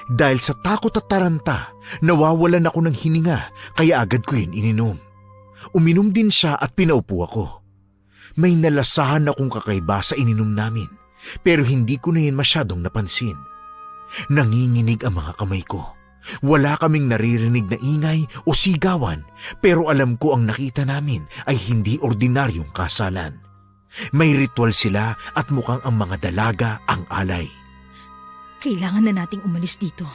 Speaker 1: Dahil sa takot at taranta, nawawalan ako ng hininga kaya agad ko yun ininom. Uminom din siya at pinaupo ako. May nalasahan akong kakaiba sa ininom namin, pero hindi ko na yun masyadong napansin. Nanginginig ang mga kamay ko. Wala kaming naririnig na ingay o sigawan, pero alam ko ang nakita namin ay hindi ordinaryong kasalan. May ritual sila at mukhang ang mga dalaga ang alay.
Speaker 2: Kailangan na nating umalis dito.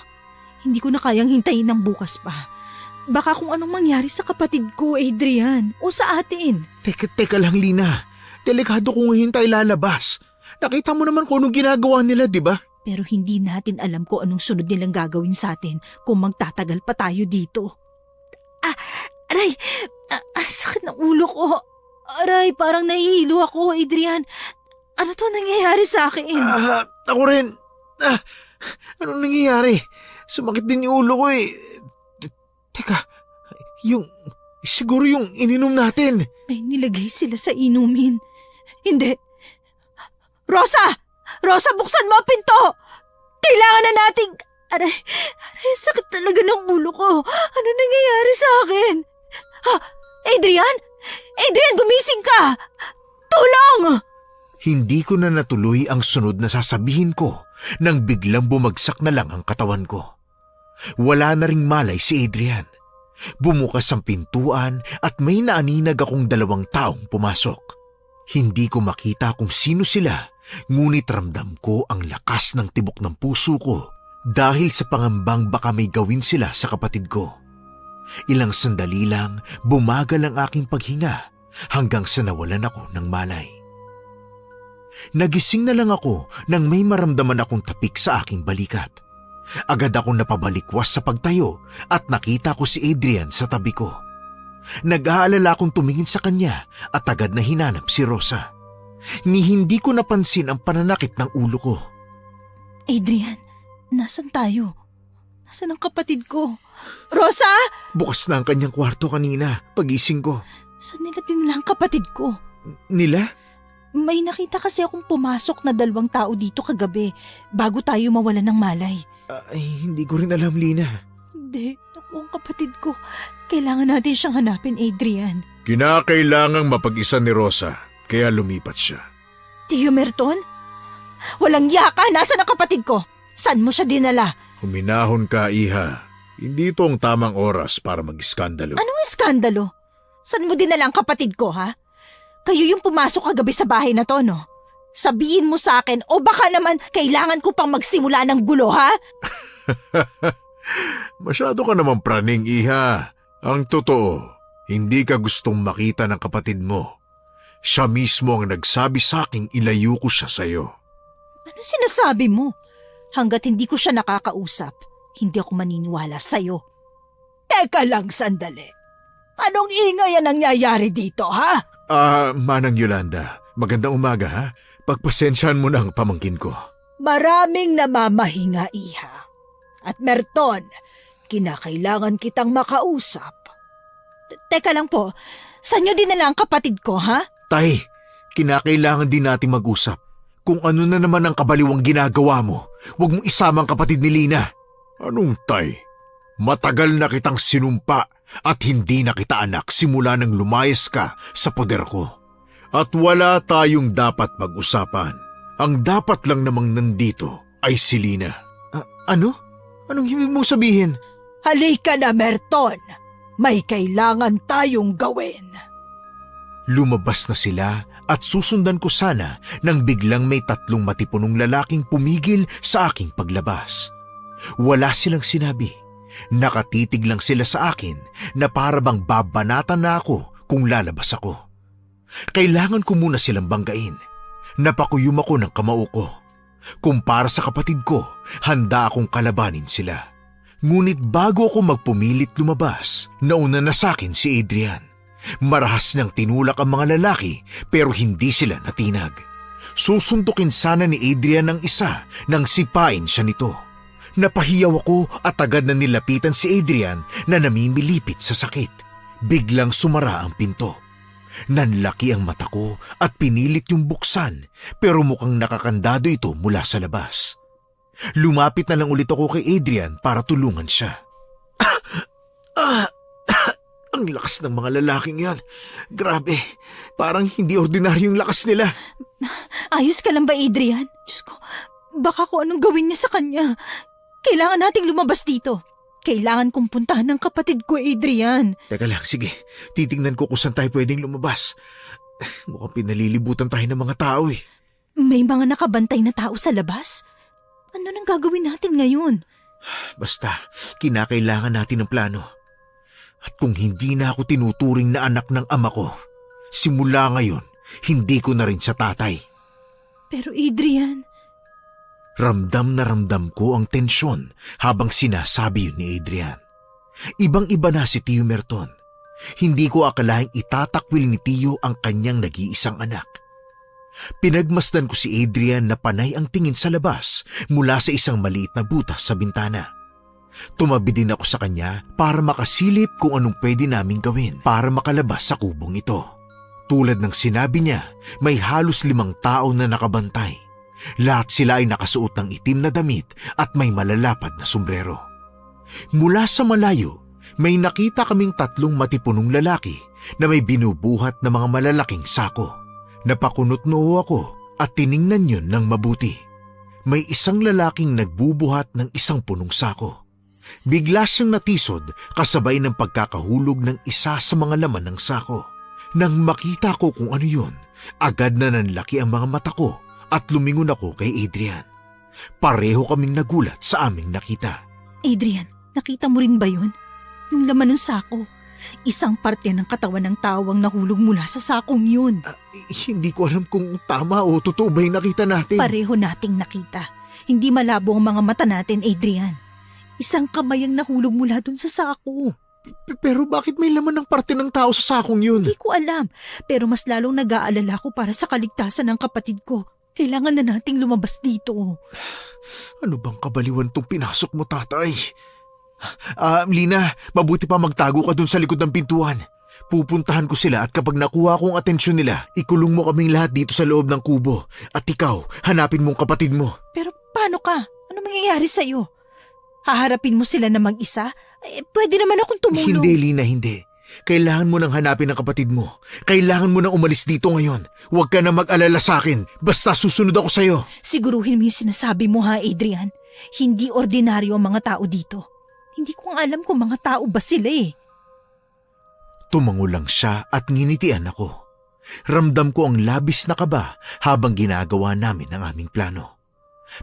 Speaker 2: Hindi ko na kayang hintayin ng bukas pa. Baka kung anong mangyari sa kapatid ko, Adrian, o sa atin.
Speaker 1: Teka lang, Lina. Delikado kung hintay lalabas. Nakita mo naman kung anong ginagawa nila, di ba?
Speaker 2: Pero hindi natin alam kung anong sunod nilang gagawin sa atin kung magtatagal pa tayo dito. Aray! Sakit ng ulo ko. Aray, parang nahihilo ako, Adrian. Ano to nangyayari sa akin?
Speaker 1: Ako rin. Anong nangyayari? Sumakit din yung ulo ko eh. Teka, siguro yung ininom natin.
Speaker 2: May nilagay sila sa inumin. Hindi. Rosa! Rosa, buksan mo ang pinto! Kailangan na nating... Aray, sakit talaga ng ulo ko. Ano nangyayari sa akin? Adrian? Adrian, gumising ka! Tulong!
Speaker 1: Hindi ko na natuloy ang sunod na sasabihin ko nang biglang bumagsak na lang ang katawan ko. Wala na ring malay si Adrian. Bumukas ang pintuan at may naaninag akong 2 taong pumasok. Hindi ko makita kung sino sila, ngunit ramdam ko ang lakas ng tibok ng puso ko dahil sa pangambang baka may gawin sila sa kapatid ko. Ilang sandali lang bumagal ang aking paghinga hanggang sa nawalan ako ng malay. Nagising na lang ako nang may maramdaman akong tapik sa aking balikat. Agad akong napabalikwas sa pagtayo at nakita ko si Adrian sa tabi ko. Nag-aalala akong tumingin sa kanya at agad na hinanap si Rosa. Ni hindi ko napansin ang pananakit ng ulo ko.
Speaker 2: Adrian, nasan tayo? Nasan ang kapatid ko? Rosa!
Speaker 1: Bukas na ang kanyang kwarto kanina, pagising ko.
Speaker 2: Saan nila dinala ang kapatid ko?
Speaker 1: Nila?
Speaker 2: May nakita kasi akong pumasok na 2 tao dito kagabi bago tayo mawalan ng malay.
Speaker 1: Hindi ko rin alam, Lina.
Speaker 2: Hindi, ako ang kapatid ko. Kailangan natin siyang hanapin, Adrian.
Speaker 5: Kinakailangang mapag-isa ni Rosa, kaya lumipat siya.
Speaker 2: Tio Merton? Walang yaka! Nasaan ang kapatid ko? Saan mo siya dinala?
Speaker 5: Huminahon ka, Iha. Hindi ito ang tamang oras para mag-iskandalo.
Speaker 2: Anong iskandalo? Saan mo dinala ang kapatid ko, ha? Kayo yung pumasok kagabi sa bahay na to, no? Sabihin mo sa akin o baka naman kailangan ko pang magsimula ng gulo, ha?
Speaker 5: Masyado ka naman praning, Iha. Ang totoo, hindi ka gustong makita ng kapatid mo. Siya mismo ang nagsabi sa aking ilayo ko siya sa'yo.
Speaker 2: Ano sinasabi mo? Hanggat hindi ko siya nakakausap, hindi ako maniniwala sa'yo.
Speaker 4: Teka lang sandali. Anong ingay ang nangyayari dito, ha?
Speaker 1: Manang Yolanda, magandang umaga ha. Pagpasensyahan mo na ang pamangkin ko.
Speaker 4: Maraming namamahinga, Iha. At Merton, kinakailangan kitang makausap.
Speaker 2: Teka lang po, saan nyo dinala ang kapatid ko, ha?
Speaker 1: Tay, kinakailangan din nating mag-usap. Kung ano na naman ang kabaliwang ginagawa mo, huwag mong isama ang kapatid ni Lina.
Speaker 5: Anong tay? Matagal na kitang sinumpa at hindi na kita anak simula nang lumayas ka sa poder ko. At wala tayong dapat pag-usapan. Ang dapat lang namang nandito ay si Lina.
Speaker 1: Ano? Anong ibig mong sabihin?
Speaker 4: Halika na, Merton. May kailangan tayong gawin.
Speaker 1: Lumabas na sila at susundan ko sana nang biglang may 3 matipunong lalaking pumigil sa aking paglabas. Wala silang sinabi. Nakatitig lang sila sa akin na para bang babanatan na ako kung lalabas ako. Kailangan ko muna silang banggain. Napakuyom ako ng kamao ko. Kung para sa kapatid ko, handa akong kalabanin sila. Ngunit bago ako magpumilit lumabas, nauna na sa akin si Adrian. Marahas niyang tinulak ang mga lalaki pero hindi sila natinag. Susuntukin sana ni Adrian ang isa nang sipain siya nito. Napahiyaw ako at agad na nilapitan si Adrian na namimilipit sa sakit. Biglang sumara ang pinto. Nanlaki ang mata ko at pinilit yung buksan pero mukhang nakakandado ito mula sa labas. Lumapit na lang ulit ako kay Adrian para tulungan siya. Ang lakas ng mga lalaking yan. Grabe, parang hindi ordinaryong lakas nila.
Speaker 2: Ayos ka lang ba, Adrian? Diyos ko, baka kung anong gawin niya sa kanya. Kailangan nating lumabas dito. Kailangan kong puntahan ng kapatid ko, Adrian.
Speaker 1: Teka lang, sige. Titingnan ko kung saan tayo pwedeng lumabas. Mukhang pinalilibutan tayo ng mga tao eh.
Speaker 2: May mga nakabantay na tao sa labas. Ano nang gagawin natin ngayon?
Speaker 1: Basta, kinakailangan natin ng plano. At kung hindi na ako tinuturing na anak ng ama ko, simula ngayon, hindi ko na rin siya tatay.
Speaker 2: Pero Adrian,
Speaker 1: Ramdam na ramdam ko ang tensyon habang sinasabi yun ni Adrian. Ibang-iba na si Tio Merton. Hindi ko akalaing itatakwil ni Tio ang kanyang nag-iisang anak. Pinagmasdan ko si Adrian na panay ang tingin sa labas mula sa isang maliit na butas sa bintana. Tumabi din ako sa kanya para makasilip kung anong pwede naming gawin para makalabas sa kubong ito. Tulad ng sinabi niya, may halos 5 tao na nakabantay. Lahat sila ay nakasuot ng itim na damit at may malalapad na sombrero. Mula sa malayo, may nakita kaming 3 matipunong lalaki na may binubuhat na mga malalaking sako. Napakunot noo ako at tiningnan yun ng mabuti. May isang lalaking nagbubuhat ng isang punong sako. Bigla siyang natisod kasabay ng pagkakahulog ng isa sa mga laman ng sako. Nang makita ko kung ano yun, agad na nanlaki ang mga mata ko at lumingon ako kay Adrian. Pareho kaming nagulat sa aming nakita.
Speaker 2: Adrian, nakita mo rin ba yun? Yung laman ng sako. Isang parte ng katawan ng tao ang nahulog mula sa sakong yun.
Speaker 1: Hindi ko alam kung tama o totoo ba yung nakita natin.
Speaker 2: Pareho nating nakita. Hindi malabo ang mga mata natin, Adrian. Isang kamay ang nahulog mula dun sa sako.
Speaker 1: Pero bakit may laman ng parte ng tao sa sakong yun?
Speaker 2: Hindi ko alam, pero mas lalong nag-aalala ko para sa kaligtasan ng kapatid ko. Kailangan na nating lumabas dito.
Speaker 1: Ano bang kabaliwan tong pinasok mo, tatay? Lina, mabuti pa magtago ka dun sa likod ng pintuan. Pupuntahan ko sila at kapag nakuha ko ang atensyon nila, ikulong mo kaming lahat dito sa loob ng kubo. At ikaw, hanapin mong kapatid mo.
Speaker 2: Pero paano ka? Ano mangyayari sa'yo? Haharapin mo sila na mag-isa? Pwede naman akong tumulong.
Speaker 1: Hindi, Lina, hindi. Kailangan mo nang hanapin ang kapatid mo. Kailangan mo nang umalis dito ngayon. Huwag ka na mag-alala sa akin. Basta susunod ako sa'yo.
Speaker 2: Siguruhin mo yung sinasabi mo ha, Adrian. Hindi ordinaryo ang mga tao dito. Hindi ko nga alam kung mga tao ba sila eh.
Speaker 1: Tumango lang siya at nginitian ako. Ramdam ko ang labis na kaba habang ginagawa namin ang aming plano.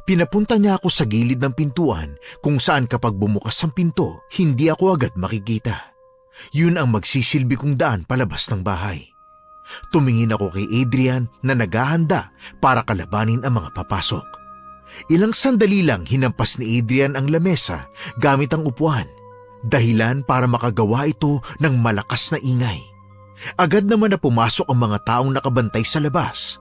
Speaker 1: Pinapunta niya ako sa gilid ng pintuan kung saan kapag bumukas ang pinto, hindi ako agad makikita. Yun ang magsisilbi kong daan palabas ng bahay. Tumingin ako kay Adrian na naghahanda para kalabanin ang mga papasok. Ilang sandali lang hinampas ni Adrian ang lamesa gamit ang upuan, dahilan para makagawa ito ng malakas na ingay. Agad naman na pumasok ang mga taong nakabantay sa labas.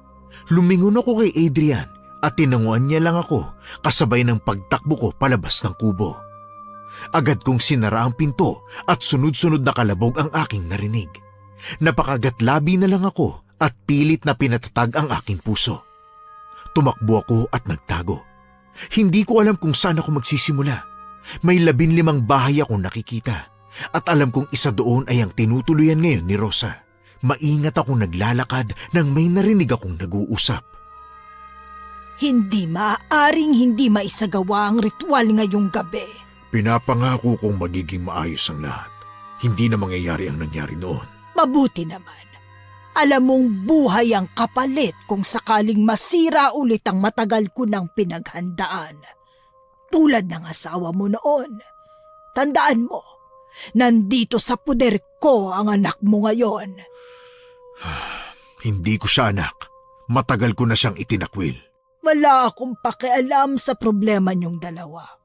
Speaker 1: Lumingon ako kay Adrian at tinanguan niya lang ako kasabay ng pagtakbo ko palabas ng kubo. Agad kong sinara ang pinto at sunod-sunod na kalabog ang aking narinig. Napakagatlabi na lang ako at pilit na pinatatag ang aking puso. Tumakbo ako at nagtago. Hindi ko alam kung saan ako magsisimula. May 15 bahay akong nakikita at alam kong isa doon ay ang tinutuluyan ngayon ni Rosa. Maingat akong naglalakad nang may narinig akong nag-uusap.
Speaker 4: Hindi maaaring hindi maisagawa ang ritual ngayong gabi.
Speaker 5: Pinapangako kong magiging maayos ang lahat. Hindi na mangyayari ang nangyari noon.
Speaker 4: Mabuti naman. Alam mong buhay ang kapalit kung sakaling masira ulit ang matagal ko ng pinaghandaan. Tulad ng asawa mo noon. Tandaan mo, nandito sa puder ko ang anak mo ngayon.
Speaker 5: Hindi ko siya anak. Matagal ko na siyang itinakwil.
Speaker 4: Wala akong pakialam sa problema niyong dalawa.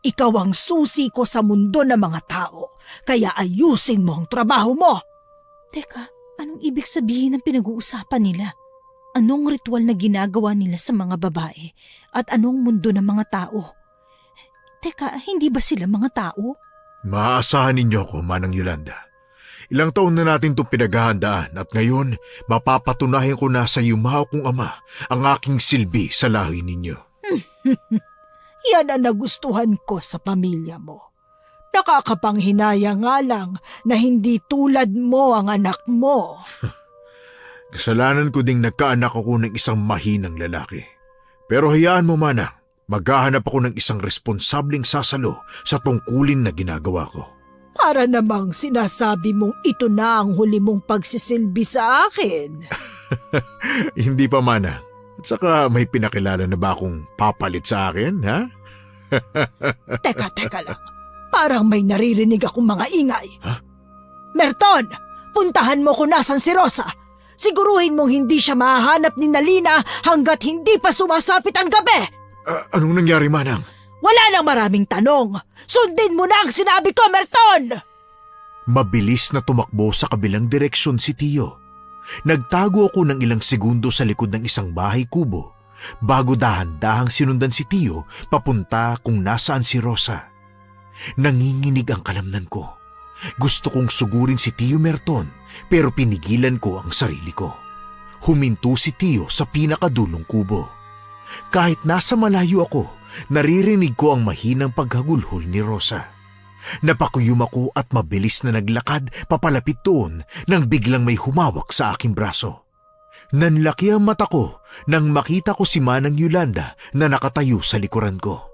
Speaker 4: Ikaw ang susi ko sa mundo ng mga tao, kaya ayusin mo ang trabaho mo.
Speaker 2: Teka, anong ibig sabihin ng pinag-uusapan nila? Anong ritual na ginagawa nila sa mga babae? At anong mundo ng mga tao? Teka, hindi ba sila mga tao?
Speaker 5: Maaasahan ninyo ako, Manang Yolanda. Ilang taon na natin itong pinaghahandaan at ngayon mapapatunayan ko na sa yumaw kong ama ang aking silbi sa lahi ninyo.
Speaker 4: Yan ang nagustuhan ko sa pamilya mo. Nakakapanghinaya nga lang na hindi tulad mo ang anak mo.
Speaker 5: Kasalanan ko ding nagkaanak ako ng isang mahinang lalaki. Pero hayaan mo, Manang, Maghahanap ako ng isang responsableng sasalo sa tungkulin na ginagawa ko.
Speaker 4: Para namang sinasabi mong ito na ang huli mong pagsisilbi sa akin.
Speaker 5: Hindi pa, Manang. At saka may pinakilala na ba akong papalit sa akin, ha?
Speaker 4: Teka lang. Parang may naririnig akong mga ingay.
Speaker 5: Ha?
Speaker 4: Merton! Puntahan mo kung nasan si Rosa. Siguruhin mong hindi siya mahahanap ni Nalina hanggat hindi pa sumasapit ang gabi.
Speaker 5: Anong nangyari, Manang?
Speaker 4: Wala nang maraming tanong. Sundin mo na ang sinabi ko, Merton!
Speaker 1: Mabilis na tumakbo sa kabilang direksyon si Tio. Nagtago ako ng ilang segundo sa likod ng isang bahay kubo bago dahan-dahang sinundan si Tio papunta kung nasaan si Rosa. Nanginginig ang kalamnan ko. Gusto kong sugurin si Tio Merton pero pinigilan ko ang sarili ko. Huminto si Tio sa pinakadulong kubo. Kahit nasa malayo ako, naririnig ko ang mahinang paghagulhol ni Rosa. Napakuyom ako at mabilis na naglakad papalapit doon nang biglang may humawak sa aking braso. Nanlaki ang mata ko nang makita ko si Manang Yolanda na nakatayo sa likuran ko.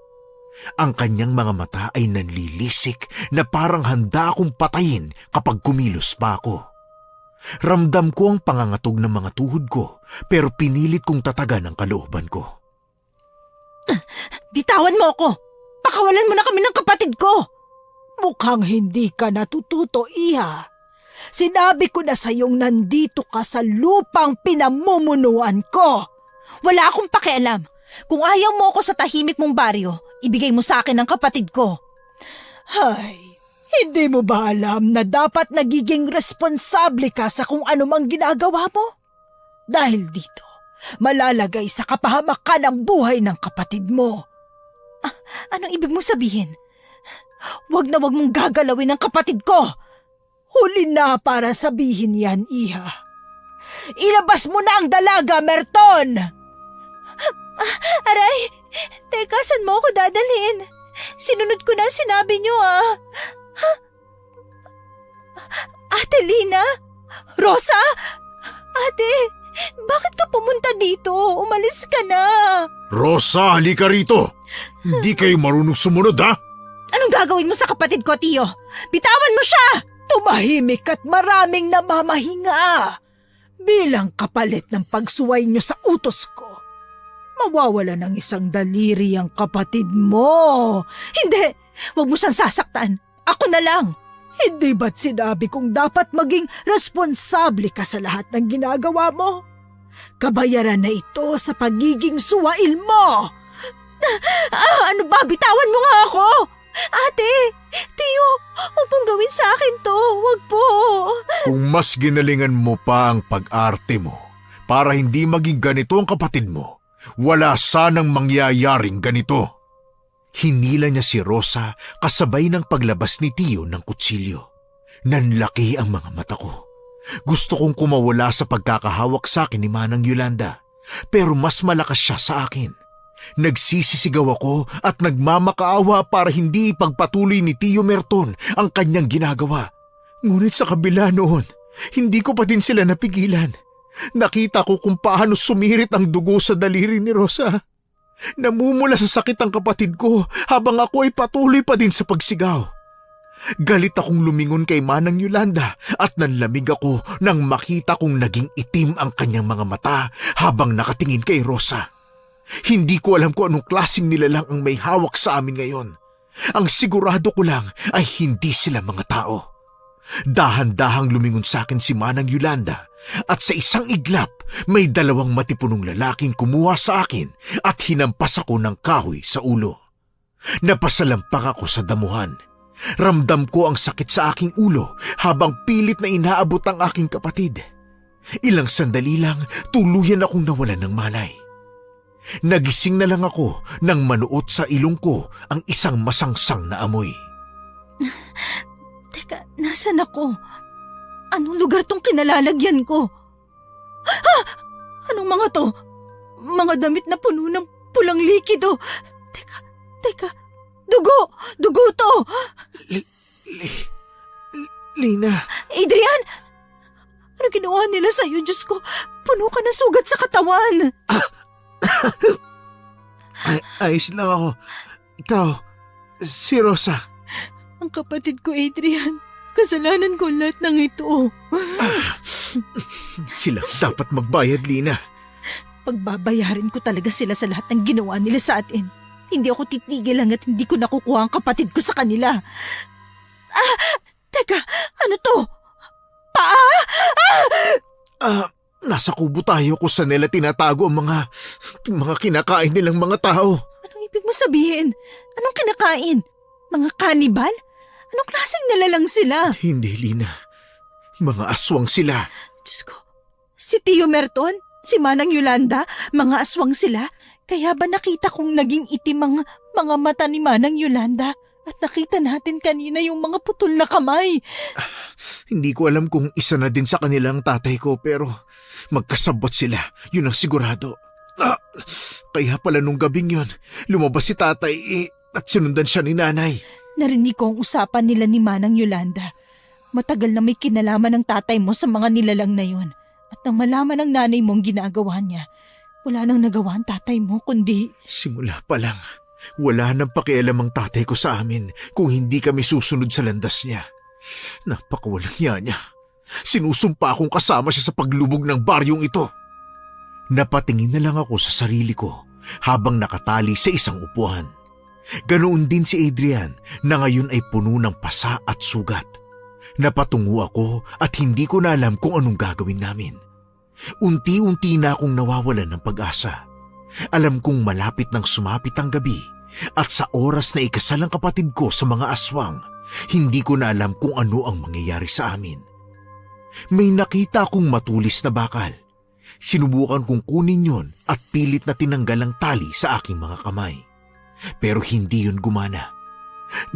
Speaker 1: Ang kanyang mga mata ay nanlilisik na parang handa akong patayin kapag kumilos pa ako. Ramdam ko ang pangangatog ng mga tuhod ko pero pinilit kong tatagan ang kalooban ko.
Speaker 2: Bitawan mo ako! Pakawalan mo na kami ng kapatid ko!
Speaker 4: Mukhang hindi ka natututo, Iha. Sinabi ko na sa'yong nandito ka sa lupang pinamumunuan ko.
Speaker 2: Wala akong pakialam. Kung ayaw mo ako sa tahimik mong baryo, ibigay mo sa akin ang kapatid ko.
Speaker 4: Hay, hindi mo ba alam na dapat nagiging responsable ka sa kung ano mang ginagawa mo? Dahil dito, malalagay sa kapahamakan ang buhay ng kapatid mo.
Speaker 2: Anong ibig mong sabihin? Wag na wag mong gagalawin ang kapatid ko!
Speaker 4: Huli na para sabihin yan, Iha. Ilabas mo na ang dalaga, Merton!
Speaker 2: Aray! Teka, saan mo ako dadalhin? Sinunod ko na ang sinabi niyo, Ate Lina? Rosa? Ate, bakit ka pumunta dito? Umalis ka na.
Speaker 5: Rosa, halika rito! Hindi kayo marunong sumunod, ha?
Speaker 2: Anong gagawin mo sa kapatid ko, Tio? Bitawan mo siya!
Speaker 4: Tumahimik at maraming namamahinga. Bilang kapalit ng pagsuway niyo sa utos ko, mawawala ng isang daliri ang kapatid mo.
Speaker 2: Hindi! Huwag mo siyang sasaktan. Ako na lang.
Speaker 4: Hindi ba't sinabi kong dapat maging responsable ka sa lahat ng ginagawa mo? Kabayaran na ito sa pagiging suwail mo.
Speaker 2: Ano ba? Bitawan mo nga ako! Ate! Tio! Huwag mong gawin sa akin to! Huwag po!
Speaker 5: Kung mas ginalingan mo pa ang pag-arte mo para hindi maging ganito ang kapatid mo, wala sanang mangyayaring ganito.
Speaker 1: Hinila niya si Rosa kasabay ng paglabas ni Tio ng kutsilyo. Nanlaki ang mga mata ko. Gusto kong kumawala sa pagkakahawak sa akin ni Manang Yolanda, pero mas malakas siya sa akin. Nagsisisigaw ako at nagmamakaawa para hindi ipagpatuloy ni Tio Merton ang kanyang ginagawa. Ngunit sa kabila noon, hindi ko pa din sila napigilan. Nakita ko kung paano sumirit ang dugo sa daliri ni Rosa. Namumula sa sakit ang kapatid ko habang ako ay patuloy pa din sa pagsigaw. Galit akong lumingon kay Manang Yolanda at nanlamig ako nang makita kong naging itim ang kanyang mga mata habang nakatingin kay Rosa. Hindi ko alam kung anong klaseng nilalang ang may hawak sa amin ngayon. Ang sigurado ko lang ay hindi sila mga tao. Dahan-dahang lumingon sa akin si Manang Yolanda at sa isang iglap may dalawang matipunong lalaking kumuha sa akin at hinampas ako ng kahoy sa ulo. Napasalampak ako sa damuhan. Ramdam ko ang sakit sa aking ulo habang pilit na inaabot ang aking kapatid. Ilang sandali lang tuluyan akong nawalan ng malay. Nagising na lang ako nang manuot sa ilong ko ang isang masangsang na amoy.
Speaker 2: Teka, nasan ako? Anong lugar tong kinalalagyan ko? Ha! Anong mga to? Mga damit na puno ng pulang likido. Teka, dugo! Dugo to!
Speaker 1: Lina!
Speaker 2: Adrian! Ano ginawa nila sa'yo, Diyos ko? Puno ka ng sugat sa katawan.
Speaker 1: Ayos lang ako. Ikaw, si Rosa.
Speaker 2: Ang kapatid ko, Adrian. Kasalanan ko lahat ng ito.
Speaker 1: Sila dapat magbayad, Lina.
Speaker 2: Pagbabayarin ko talaga sila sa lahat ng ginawa nila sa atin. Hindi ako titigil hanggat hindi ko nakukuha ang kapatid ko sa kanila. Teka, ano to? Paa?
Speaker 1: Nasa kubo tayo kung saan nila tinatago ang mga kinakain nilang mga tao.
Speaker 2: Anong ibig mo sabihin? Anong kinakain? Mga kanibal? Anong klaseng nilalang sila?
Speaker 1: Hindi, Lina. Mga aswang sila.
Speaker 2: Diyos ko, si Tio Merton? Si Manang Yolanda? Mga aswang sila? Kaya ba nakita kong naging itim ang mga mata ni Manang Yolanda? At nakita natin kanina yung mga putol na kamay.
Speaker 1: Hindi ko alam kung isa na din sa kanilang tatay ko pero magkasabot sila. Yun ang sigurado. Kaya pala nung gabing yun, lumabas si tatay at sinundan siya ni nanay.
Speaker 2: Narinig ko ang usapan nila ni Manang Yolanda. Matagal na may kinalaman ng tatay mo sa mga nilalang na yun. At nang malaman ng nanay mo ang ginagawa niya, wala nang nagawa ang tatay mo kundi...
Speaker 1: Simula pa lang, wala nang pakialam ang tatay ko sa amin kung hindi kami susunod sa landas niya. Napakawalang niya. Sinusumpa akong kasama siya sa paglubog ng baryong ito. Napatingin na lang ako sa sarili ko habang nakatali sa isang upuan. Ganoon din si Adrian na ngayon ay puno ng pasa at sugat. Napatungo ako at hindi ko na alam kung anong gagawin namin. Unti-unti na akong nawawalan ng pag-asa. Alam kong malapit nang sumapit ang gabi at sa oras na ikasal ang kapatid ko sa mga aswang, hindi ko na alam kung ano ang mangyayari sa amin. May nakita akong matulis na bakal. Sinubukan kong kunin yon at pilit na tinanggal ang tali sa aking mga kamay. Pero hindi yun gumana.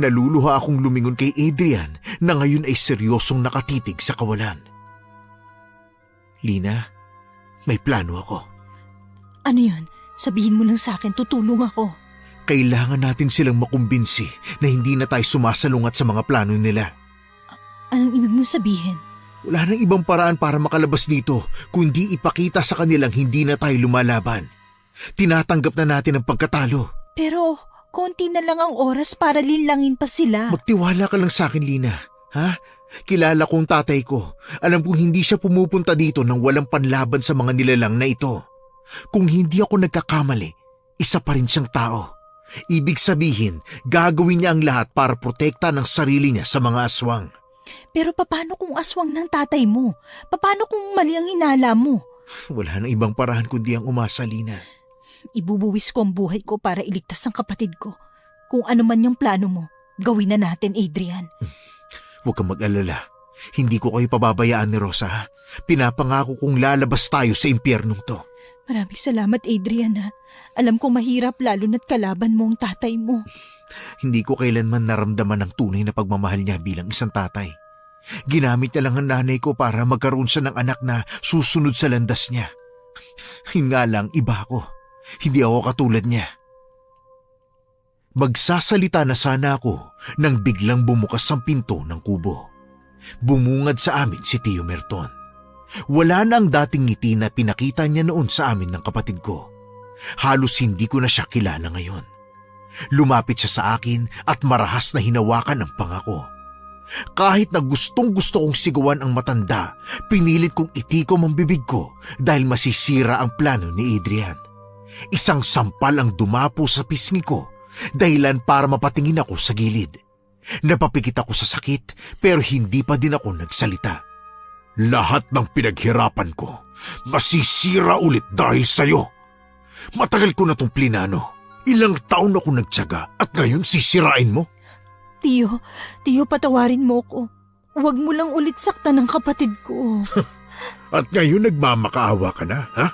Speaker 1: Naluluha akong lumingon kay Adrian na ngayon ay seryosong nakatitig sa kawalan. Lina, may plano ako.
Speaker 2: Ano yun? Sabihin mo lang sa akin, tutulong ako.
Speaker 1: Kailangan natin silang makumbinsi na hindi na tayo sumasalungat sa mga plano nila.
Speaker 2: Anong ibig mo sabihin?
Speaker 1: Wala nang ibang paraan para makalabas dito kundi ipakita sa kanilang hindi na tayo lumalaban. Tinatanggap na natin ang pagkatalo.
Speaker 2: Pero konti na lang ang oras para linlangin pa sila.
Speaker 1: Magtiwala ka lang sa akin, Lina. Ha? Kilala ko ang tatay ko. Alam kong hindi siya pumupunta dito nang walang panlaban sa mga nilalang na ito. Kung hindi ako nagkakamali, isa pa rin siyang tao. Ibig sabihin, gagawin niya ang lahat para protekta ng sarili niya sa mga aswang.
Speaker 2: Pero paano kung aswang ng tatay mo? Paano kung mali ang inala mo?
Speaker 1: Wala nang ibang paraan kundi ang umasa, Lina.
Speaker 2: Ibubuwis ko ang buhay ko para iligtas ang kapatid ko. Kung ano man yung plano mo, gawin na natin, Adrian.
Speaker 1: Huwag kang mag-alala. Hindi ko kayo pababayaan ni Rosa. Ha? Pinapangako kong lalabas tayo sa impyernong to.
Speaker 2: Maraming salamat, Adrian. Ha? Alam ko mahirap lalo na't kalaban mo ang tatay mo.
Speaker 1: Hindi ko kailanman naramdaman ang tunay na pagmamahal niya bilang isang tatay. Ginamit niya lang ang nanay ko para magkaroon siya ng anak na susunod sa landas niya. Yun nga lang, iba ako. Hindi ako katulad niya. Magsasalita na sana ako nang biglang bumukas ang pinto ng kubo. Bumungad sa amin si Tio Merton. Wala na ang dating ngiti na pinakita niya noon sa amin ng kapatid ko. Halos hindi ko na siya kilala ngayon. Lumapit siya sa akin at marahas na hinawakan ang pangako. Kahit na gustong gusto kong sigawan ang matanda, pinilit kong itikom ang bibig ko dahil masisira ang plano ni Adrian. Isang sampal ang dumapo sa pisngi ko, dahilan para mapatingin ako sa gilid. Napapikit ako sa sakit pero hindi pa din ako nagsalita.
Speaker 5: Lahat ng pinaghirapan ko, masisira ulit dahil sa'yo. Matagal ko na tong plinano. Ilang taon ako nagtiyaga at ngayon sisirain mo?
Speaker 2: Tio, patawarin mo ko. Huwag mo lang ulit saktan ng kapatid ko.
Speaker 5: At ngayon nagmamakaawa ka na, ha?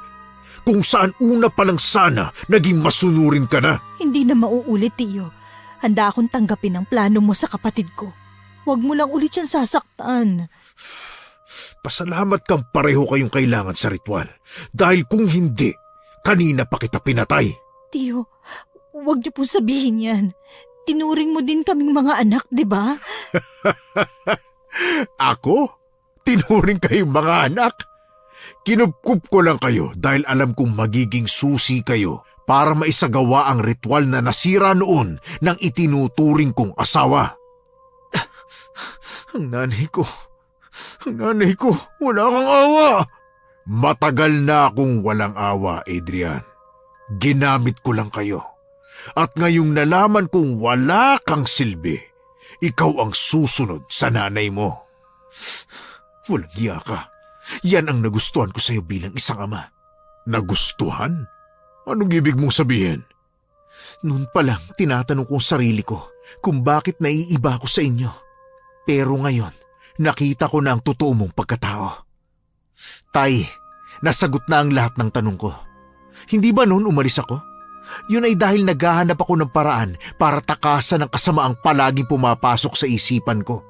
Speaker 5: Kung saan una pa lang sana naging masunurin ka na.
Speaker 2: Hindi na mauulit, Tio. Handa akong tanggapin ang plano mo sa kapatid ko. Huwag mo lang ulit siyang sasaktan.
Speaker 5: Pasalamat kang pareho kayong kailangan sa ritual. Dahil kung hindi, kanina pa kita pinatay.
Speaker 2: Tio, huwag niyo po sabihin yan. Tinuring mo din kaming mga anak, di ba?
Speaker 5: Ako? Tinuring kayong mga anak? Kinupkup ko lang kayo dahil alam kong magiging susi kayo para maisagawa ang ritual na nasira noon ng itinuturing kong asawa.
Speaker 1: Ang nanay ko, wala kang awa.
Speaker 5: Matagal na akong walang awa, Adrian. Ginamit ko lang kayo. At ngayong nalaman kong wala kang silbi, ikaw ang susunod sa nanay mo.
Speaker 1: Walang hiya ka. Yan ang nagustuhan ko sa'yo bilang isang ama.
Speaker 5: Nagustuhan? Anong ibig mong sabihin?
Speaker 1: Noon pa lang, tinatanong kong sarili ko kung bakit naiiba ako sa inyo. Pero ngayon, nakita ko na ang totoo mong pagkatao. Tay, nasagot na ang lahat ng tanong ko. Hindi ba noon umalis ako? Yun ay dahil naghahanap ako ng paraan para takasan ang kasamaang palaging pumapasok sa isipan ko.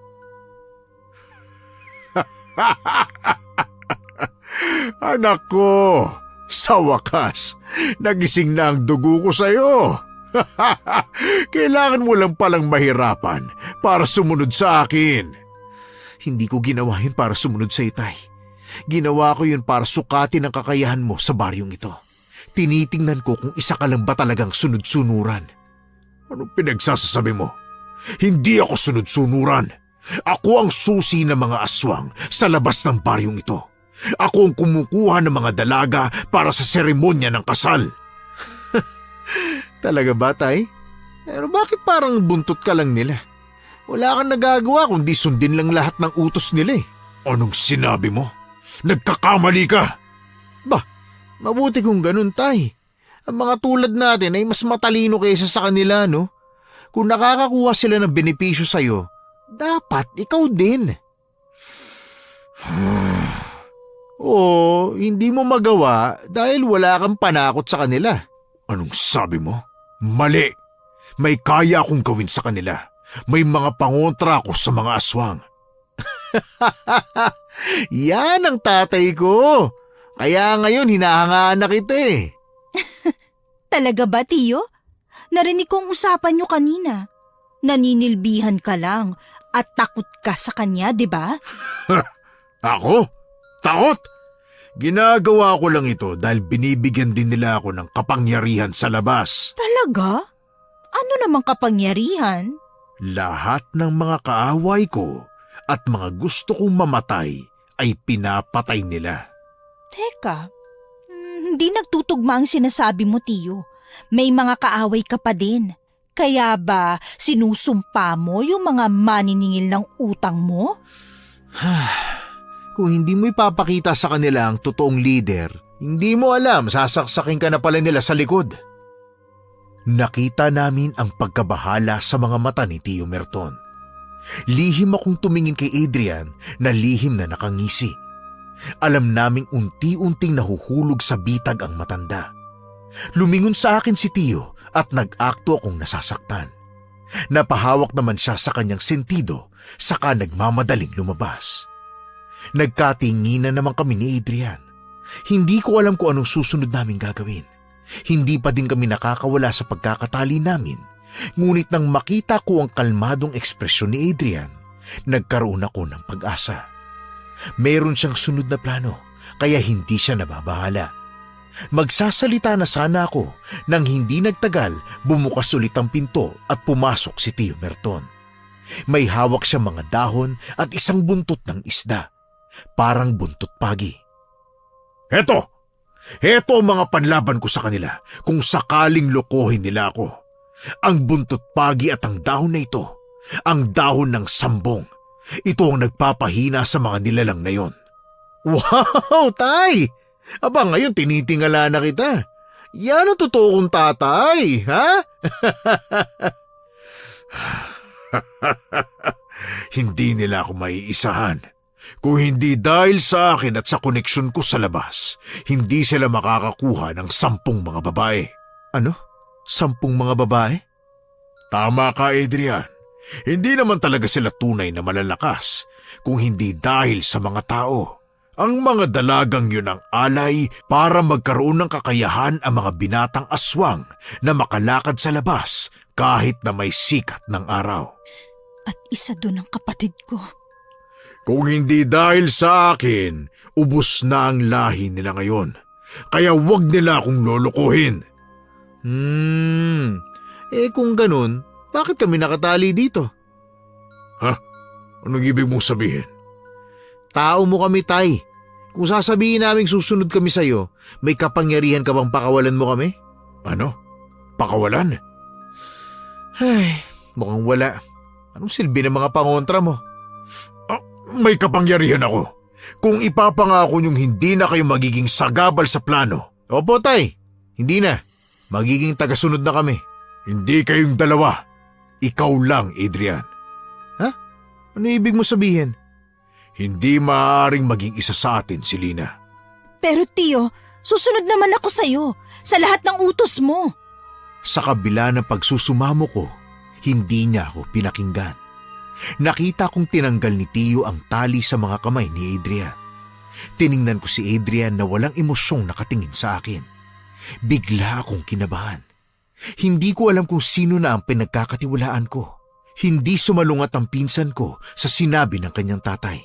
Speaker 5: Anak ko, sa wakas, nagising na ang dugo ko sa'yo. Kailangan mo lang palang mahirapan para sumunod sa akin.
Speaker 1: Hindi ko ginawa yun para sumunod sa itay. Ginawa ko yun para sukatin ang kakayahan mo sa baryong ito. Tinitingnan ko kung isa ka lang ba talagang sunod-sunuran.
Speaker 5: Anong pinagsasasabi mo? Hindi ako sunod-sunuran. Ako ang susi ng mga aswang sa labas ng baryong ito. Ako ang kumukuha ng mga dalaga para sa seremonya ng kasal.
Speaker 1: Talaga ba, tay? Pero bakit parang buntot ka lang nila? Wala kang nagagawa kundi sundin lang lahat ng utos nila eh.
Speaker 5: Anong sinabi mo? Nagkakamali ka!
Speaker 1: Mabuti kung ganun, tay. Ang mga tulad natin ay mas matalino kaysa sa kanila, no? Kung nakakakuha sila ng benepisyo sa'yo, dapat ikaw din. Oo, hindi mo magawa dahil wala kang panakot sa kanila.
Speaker 5: Anong sabi mo? Mali! May kaya akong gawin sa kanila. May mga pangontra ako sa mga aswang.
Speaker 1: Yan ang tatay ko. Kaya ngayon hinahangaan na kita eh.
Speaker 2: Talaga ba, Tiyo? Narinig kong usapan nyo kanina. Naninilbihan ka lang at takot ka sa kanya, di ba?
Speaker 5: Ako? Takot? Ginagawa ko lang ito dahil binibigyan din nila ako ng kapangyarihan sa labas.
Speaker 2: Talaga? Ano namang kapangyarihan?
Speaker 5: Lahat ng mga kaaway ko at mga gusto kong mamatay ay pinapatay nila.
Speaker 2: Teka, hindi nagtutugma ang sinasabi mo, Tiyo. May mga kaaway ka pa din. Kaya ba sinusumpa mo yung mga maniningil ng utang mo?
Speaker 1: Kung hindi mo ipapakita sa kanila ang totoong leader, hindi mo alam, sasaksakin ka na pala nila sa likod. Nakita namin ang pagkabahala sa mga mata ni Tio Merton. Lihim akong tumingin kay Adrian na lihim na nakangisi. Alam naming unti-unting nahuhulog sa bitag ang matanda. Lumingon sa akin si Tio at nag-akto akong nasasaktan. Napahawak naman siya sa kanyang sentido saka nagmamadaling lumabas. Nagkatinginan naman kami ni Adrian. Hindi ko alam kung anong susunod naming gagawin. Hindi pa din kami nakakawala sa pagkakatali namin. Ngunit nang makita ko ang kalmadong ekspresyon ni Adrian, nagkaroon ako ng pag-asa. Meron siyang sunod na plano, kaya hindi siya nababahala. Magsasalita na sana ako nang hindi nagtagal bumukas ulit ang pinto at pumasok si Tio Merton. May hawak siyang mga dahon at isang buntot ng isda, parang buntot pagi.
Speaker 5: Heto ang mga panlaban ko sa kanila kung sakaling lokohin nila ako. Ang buntot pagi at ang dahon na ito, ang dahon ng sambong. Ito ang nagpapahina sa mga nilalang na yon.
Speaker 1: Wow, tay! Aba, ngayon tinitingala na kita. Yan ang totoo kong tatay, ha?
Speaker 5: Hindi nila ako maiisahan. Kung hindi dahil sa akin at sa koneksyon ko sa labas, hindi sila makakakuha ng 10 mga babae.
Speaker 1: Ano? 10 mga babae?
Speaker 5: Tama ka, Adrian. Hindi naman talaga sila tunay na malalakas kung hindi dahil sa mga tao. Ang mga dalagang yun ang alay para magkaroon ng kakayahan ang mga binatang aswang na makalakad sa labas kahit na may sikat ng araw.
Speaker 2: At isa doon ang kapatid ko.
Speaker 5: Kung hindi dahil sa akin, ubos na ang lahi nila ngayon. Kaya wag nila akong lolokohin.
Speaker 1: Kung ganun, bakit kami nakatali dito?
Speaker 5: Anong ibig mong sabihin?
Speaker 1: Tao mo kami, Tay. Kung sasabihin naming susunod kami sa'yo, may kapangyarihan ka bang pakawalan mo kami?
Speaker 5: Ano? Pakawalan?
Speaker 1: Ay, mukhang wala. Anong silbi ng mga pangontra mo?
Speaker 5: May kapangyarihan ako. Kung ipapangako niyong hindi na kayo magiging sagabal sa plano,
Speaker 1: Opo, Tay. Hindi na. Magiging tagasunod na kami.
Speaker 5: hindi kayong dalawa. Ikaw lang, Adrian.
Speaker 1: Ano ibig mo sabihin?
Speaker 5: Hindi maaaring maging isa sa atin si Lina.
Speaker 2: Pero Tio, susunod naman ako sa'yo sa lahat ng utos mo.
Speaker 1: Sa kabila ng pagsusumamo ko, hindi niya ako pinakinggan. Nakita kong tinanggal ni Tio ang tali sa mga kamay ni Adrian. Tiningnan ko si Adrian na walang emosyong nakatingin sa akin. Bigla akong kinabahan. Hindi ko alam kung sino na ang pinagkakatiwalaan ko. Hindi sumalungat ang pinsan ko sa sinabi ng kanyang tatay.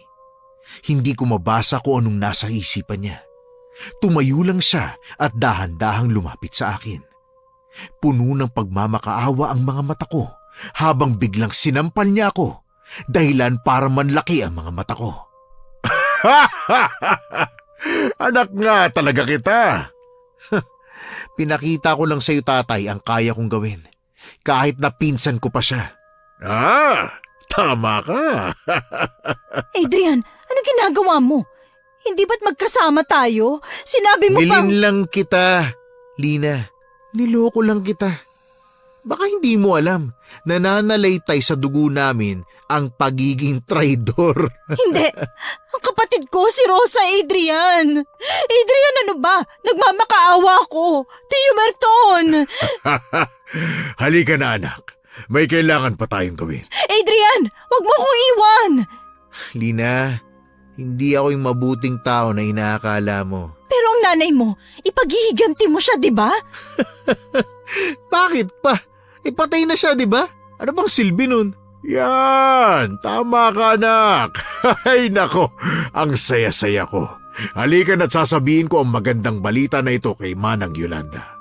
Speaker 1: Hindi ko mabasa kung anong nasa isipan niya. Tumayo lang siya at dahan-dahang lumapit sa akin. Puno ng pagmamakaawa ang mga mata ko habang biglang sinampal niya ako, dahilan para manlaki ang mga mata ko.
Speaker 5: Anak nga talaga kita.
Speaker 1: Pinakita ko lang sa'yo, tatay, ang kaya kong gawin. Kahit na pinsan ko pa siya.
Speaker 5: Tama ka.
Speaker 2: Adrian, ano ginagawa mo? Hindi ba't magkasama tayo? Sinabi mo pang...
Speaker 1: Nilin lang kita, Lina. Niloko lang kita. Baka hindi mo alam, nananalaytay sa dugo namin ang pagiging traidor.
Speaker 2: Hindi. Ang kapatid ko, si Rosa, Adrian. Adrian, ano ba? Nagmamakaawa ko. Tio Merton.
Speaker 5: Halika na, anak. May kailangan pa tayong gawin.
Speaker 2: Adrian, wag mo kong iwan.
Speaker 1: Lina, hindi ako yung mabuting tao na inaakala mo.
Speaker 2: Pero ang nanay mo, ipaghihiganti mo siya, di ba?
Speaker 1: Bakit pa? Ipatay na siya, di ba? Ano bang silbi nun?
Speaker 5: Yan! Tama ka, anak. Ay, nako. Ang saya-saya ko. Halika na't sasabihin ko ang magandang balita na ito kay Manang Yolanda.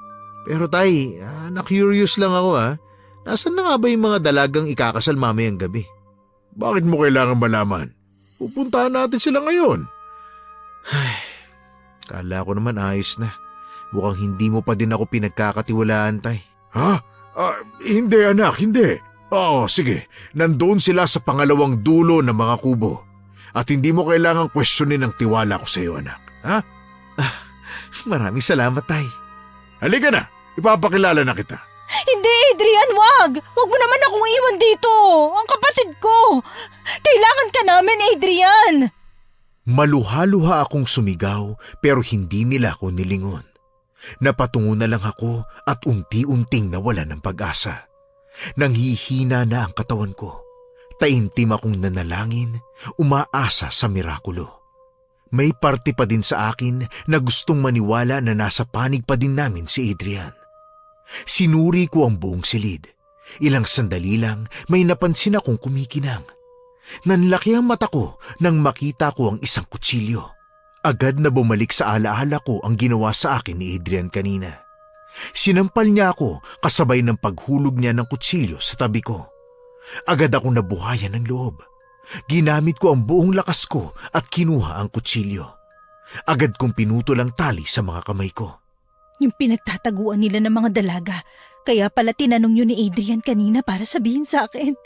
Speaker 1: Pero tay, na-curious lang ako Nasaan na nga ba yung mga dalagang ikakasal mamayang gabi?
Speaker 5: Bakit mo kailangan malaman? Pupuntahan natin sila ngayon.
Speaker 1: Kala ko naman ayos na. Mukhang hindi mo pa din ako pinagkakatiwalaan, tay.
Speaker 5: Hindi anak, hindi. Oo, sige. Nandoon sila sa pangalawang dulo ng mga kubo. At hindi mo kailangang questionin ang tiwala ko sa iyo, anak.
Speaker 1: Maraming salamat, tay.
Speaker 5: Halika na. Ipapakilala na kita.
Speaker 2: Hindi, Adrian, wag. Wag mo naman akong iwan dito. Ang kapatid ko. Kailangan ka namin, Adrian.
Speaker 1: Maluha-luha akong sumigaw pero hindi nila ako nilingon. Napatungo na lang ako at unti-unting nawala ng pag-asa. Nanghihina na ang katawan ko. Taimtim akong nanalangin, umaasa sa mirakulo. May parte pa din sa akin na gustong maniwala na nasa panig pa din namin si Adrian. Sinuri ko ang buong silid. Ilang sandali lang may napansin akong kumikinang. Nanlaki ang mata ko nang makita ko ang isang kutsilyo. Agad na bumalik sa alaala ko ang ginawa sa akin ni Adrian kanina. Sinampal niya ako kasabay ng paghulog niya ng kutsilyo sa tabi ko. Agad akong nabuhayan ng loob. Ginamit ko ang buong lakas ko at kinuha ang kutsilyo. Agad kong pinutol ang tali sa mga kamay ko.
Speaker 2: Yung pinagtataguan nila ng mga dalaga. Kaya pala tinanong yun ni Adrian kanina para sabihin sa akin.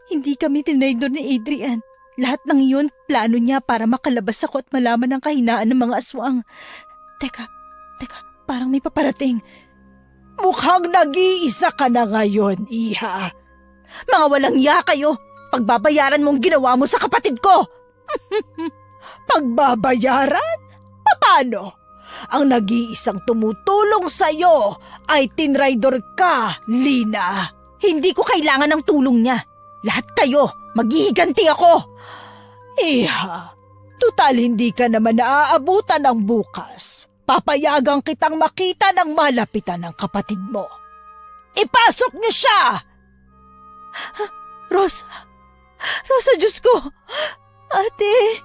Speaker 2: Hindi kami tinaydor ni Adrian. Lahat ng iyon, plano niya para makalabas ako at malaman ang kahinaan ng mga aswang. Teka, parang may paparating.
Speaker 4: Mukhang nag-iisa ka na ngayon, Iha.
Speaker 2: Mga walang iya kayo! Pagbabayaran mong ginawa mo sa kapatid ko!
Speaker 4: Pagbabayaran? Paano? Ang nag-iisang tumutulong sa'yo ay tinraidor ka, Lina.
Speaker 2: Hindi ko kailangan ng tulong niya. Lahat kayo, maghihiganti ako!
Speaker 4: Iha, tutal hindi ka naman naaabutan ng bukas. Papayagan kitang makita ng malapitan ng kapatid mo. Ipasok niyo siya!
Speaker 2: Rosa, Diyos ko! Ate,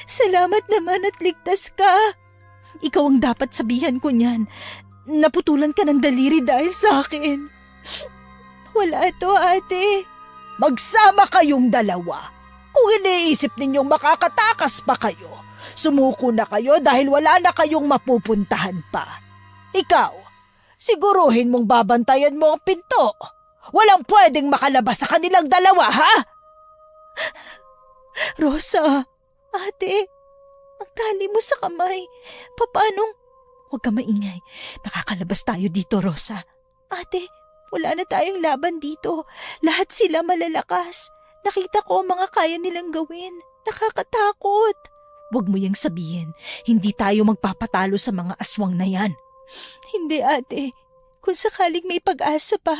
Speaker 2: salamat naman at ligtas ka. Ikaw ang dapat sabihan ko niyan. naputulan ka ng daliri dahil sa akin. Wala to, ate.
Speaker 4: Magsama kayong dalawa. Kung iniisip ninyong makakatakas pa kayo, sumuko na kayo dahil wala na kayong mapupuntahan pa. Ikaw, siguruhin mong babantayan mo ang pinto. Walang pwedeng makalabas sa kanilang dalawa, ha?
Speaker 2: Rosa, ate, ang tali mo sa kamay. Paanong? Huwag ka maingay. Makakalabas tayo dito, Rosa. Ate, wala na tayong laban dito. Lahat sila malalakas. Nakita ko ang mga kaya nilang gawin. Nakakatakot. Huwag mo yang sabihin. Hindi tayo magpapatalo sa mga aswang na yan. Hindi, ate. Kung sakaling may pag-asa pa,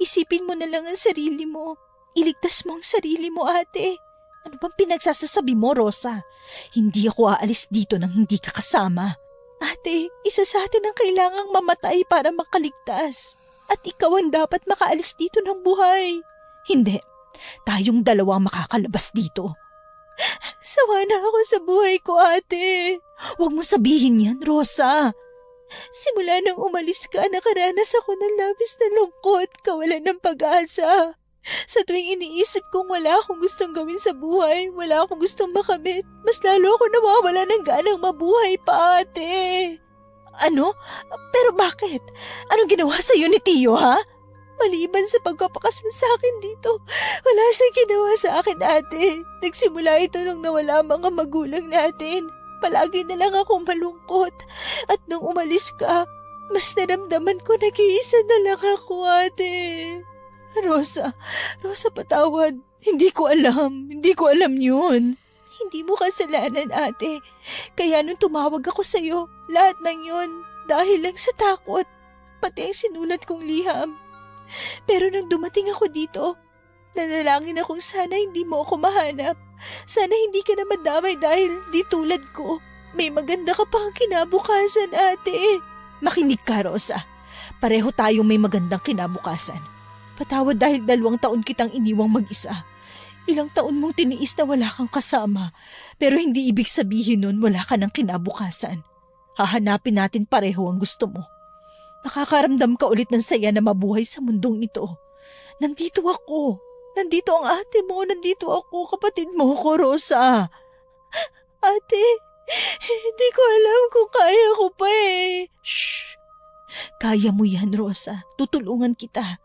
Speaker 2: isipin mo na lang ang sarili mo. Iligtas mo ang sarili mo, ate. Ano bang pinagsasasabi mo, Rosa? Hindi ako aalis dito nang hindi ka kasama. Ate, isa sa atin ang kailangang mamatay para makaligtas. At ikaw ang dapat makaalis dito ng buhay. Hindi. Tayong dalawa makakalabas dito. Sawa na ako sa buhay ko, ate. Huwag mo sabihin yan, Rosa. Simula nang umalis ka, nakaranas ako ng labis na lungkot, kawalan ng pag-asa. Sa tuwing iniisip kong wala akong gustong gawin sa buhay, wala akong gustong makamit, mas lalo ako nawawala ng ganang mabuhay pa, ate. Ano? Pero bakit? Anong ginawa sa'yo ni Tio, ha? Maliban sa pagpapakasal sa akin dito, wala siyang ginawa sa akin, ate. Nagsimula ito nung nawala ang mga magulang natin. Palagi na lang akong malungkot. At nung umalis ka, mas naramdaman ko nag-iisa na lang ako, ate. Rosa, patawad. Hindi ko alam yun. Hindi mo kasalanan, ate. Kaya nung tumawag ako sa'yo, lahat ng yun, dahil lang sa takot. Pati ang sinulat kong liham. Pero nung dumating ako dito, nanalangin akong sana hindi mo ako mahanap. Sana hindi ka na madamay dahil di tulad ko. May maganda ka pang kinabukasan, ate. Makinig ka, Rosa. Pareho tayong may magandang kinabukasan. Patawad dahil 2 taon kitang iniwang mag-isa. Ilang taon mong tiniis na wala kang kasama. Pero hindi ibig sabihin nun wala ka ng kinabukasan. Hahanapin natin pareho ang gusto mo. Makakaramdam ka ulit ng saya na mabuhay sa mundong ito. Nandito ako. Nandito ang ate mo. Nandito ako, kapatid mo ko, Rosa. Ate, hindi ko alam kung kaya ko pa eh. Shh! Kaya mo yan, Rosa. Tutulungan kita.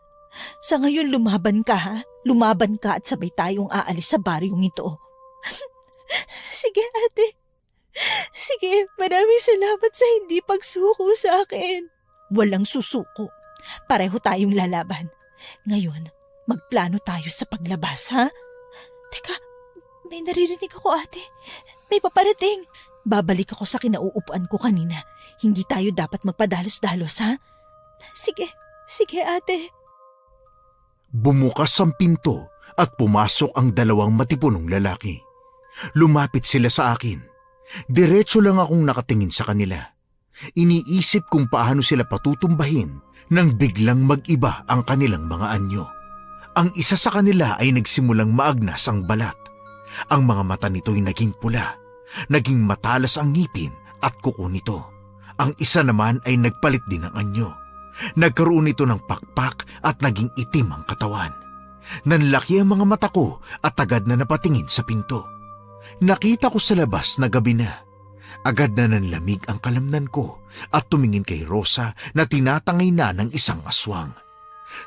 Speaker 2: Sa ngayon, lumaban ka, ha? Lumaban ka at sabay tayong aalis sa baryong ito. Sige, ate. Sige, maraming salamat sa hindi pagsuko sa akin. Walang susuko. Pareho tayong lalaban. Ngayon, magplano tayo sa paglabas, ha? Teka, may naririnig ako, ate. May paparating. Babalik ako sa kinauupuan ko kanina. Hindi tayo dapat magpadalos-dalos, ha? Sige, ate.
Speaker 5: Bumukas ang pinto at pumasok ang 2 matipunong lalaki. Lumapit sila sa akin. Diretso lang akong nakatingin sa kanila. Iniisip kung paano sila patutumbahin nang biglang mag-iba ang kanilang mga anyo. Ang isa sa kanila ay nagsimulang maagnas ang balat. Ang mga mata nito'y naging pula. Naging matalas ang ngipin at kuko nito. Ang isa naman ay nagpalit din ng anyo. Nagkaroon ito ng pakpak at naging itim ang katawan. Nanlaki ang mga mata ko at agad na napatingin sa pinto. Nakita ko sa labas na gabi na. Agad na nanlamig ang kalamnan ko at tumingin kay Rosa na tinatangay na ng isang aswang.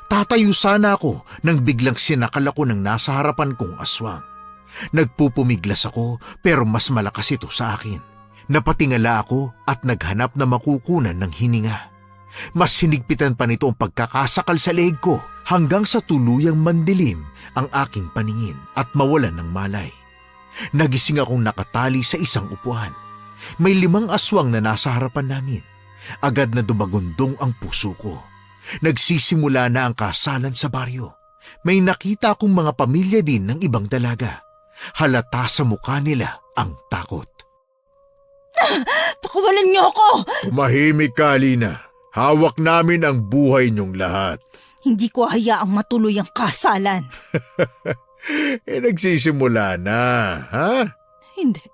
Speaker 5: Tatayo sana ako nang biglang sinakal ako ng nasa harapan kong aswang. Nagpupumiglas ako pero mas malakas ito sa akin. Napatingala ako at naghanap na makukunan ng hininga. Mas sinigpitan pa nito ang pagkakasakal sa leeg ko hanggang sa tuluyang mandilim ang aking paningin at mawalan ng malay. Nagising akong nakatali sa isang upuan. May 5 aswang na nasa harapan namin. Agad na dumagundong ang puso ko. Nagsisimula na ang kasalan sa baryo. May nakita akong mga pamilya din ng ibang dalaga. Halata sa mukha nila ang takot.
Speaker 2: Pakawalan niyo ako!
Speaker 5: Tumahimik ka, Alina. Hawak namin ang buhay niyong lahat.
Speaker 2: Hindi ko hayaang matuloy ang kasalan.
Speaker 5: Nagsisimula na, ha?
Speaker 2: Hindi.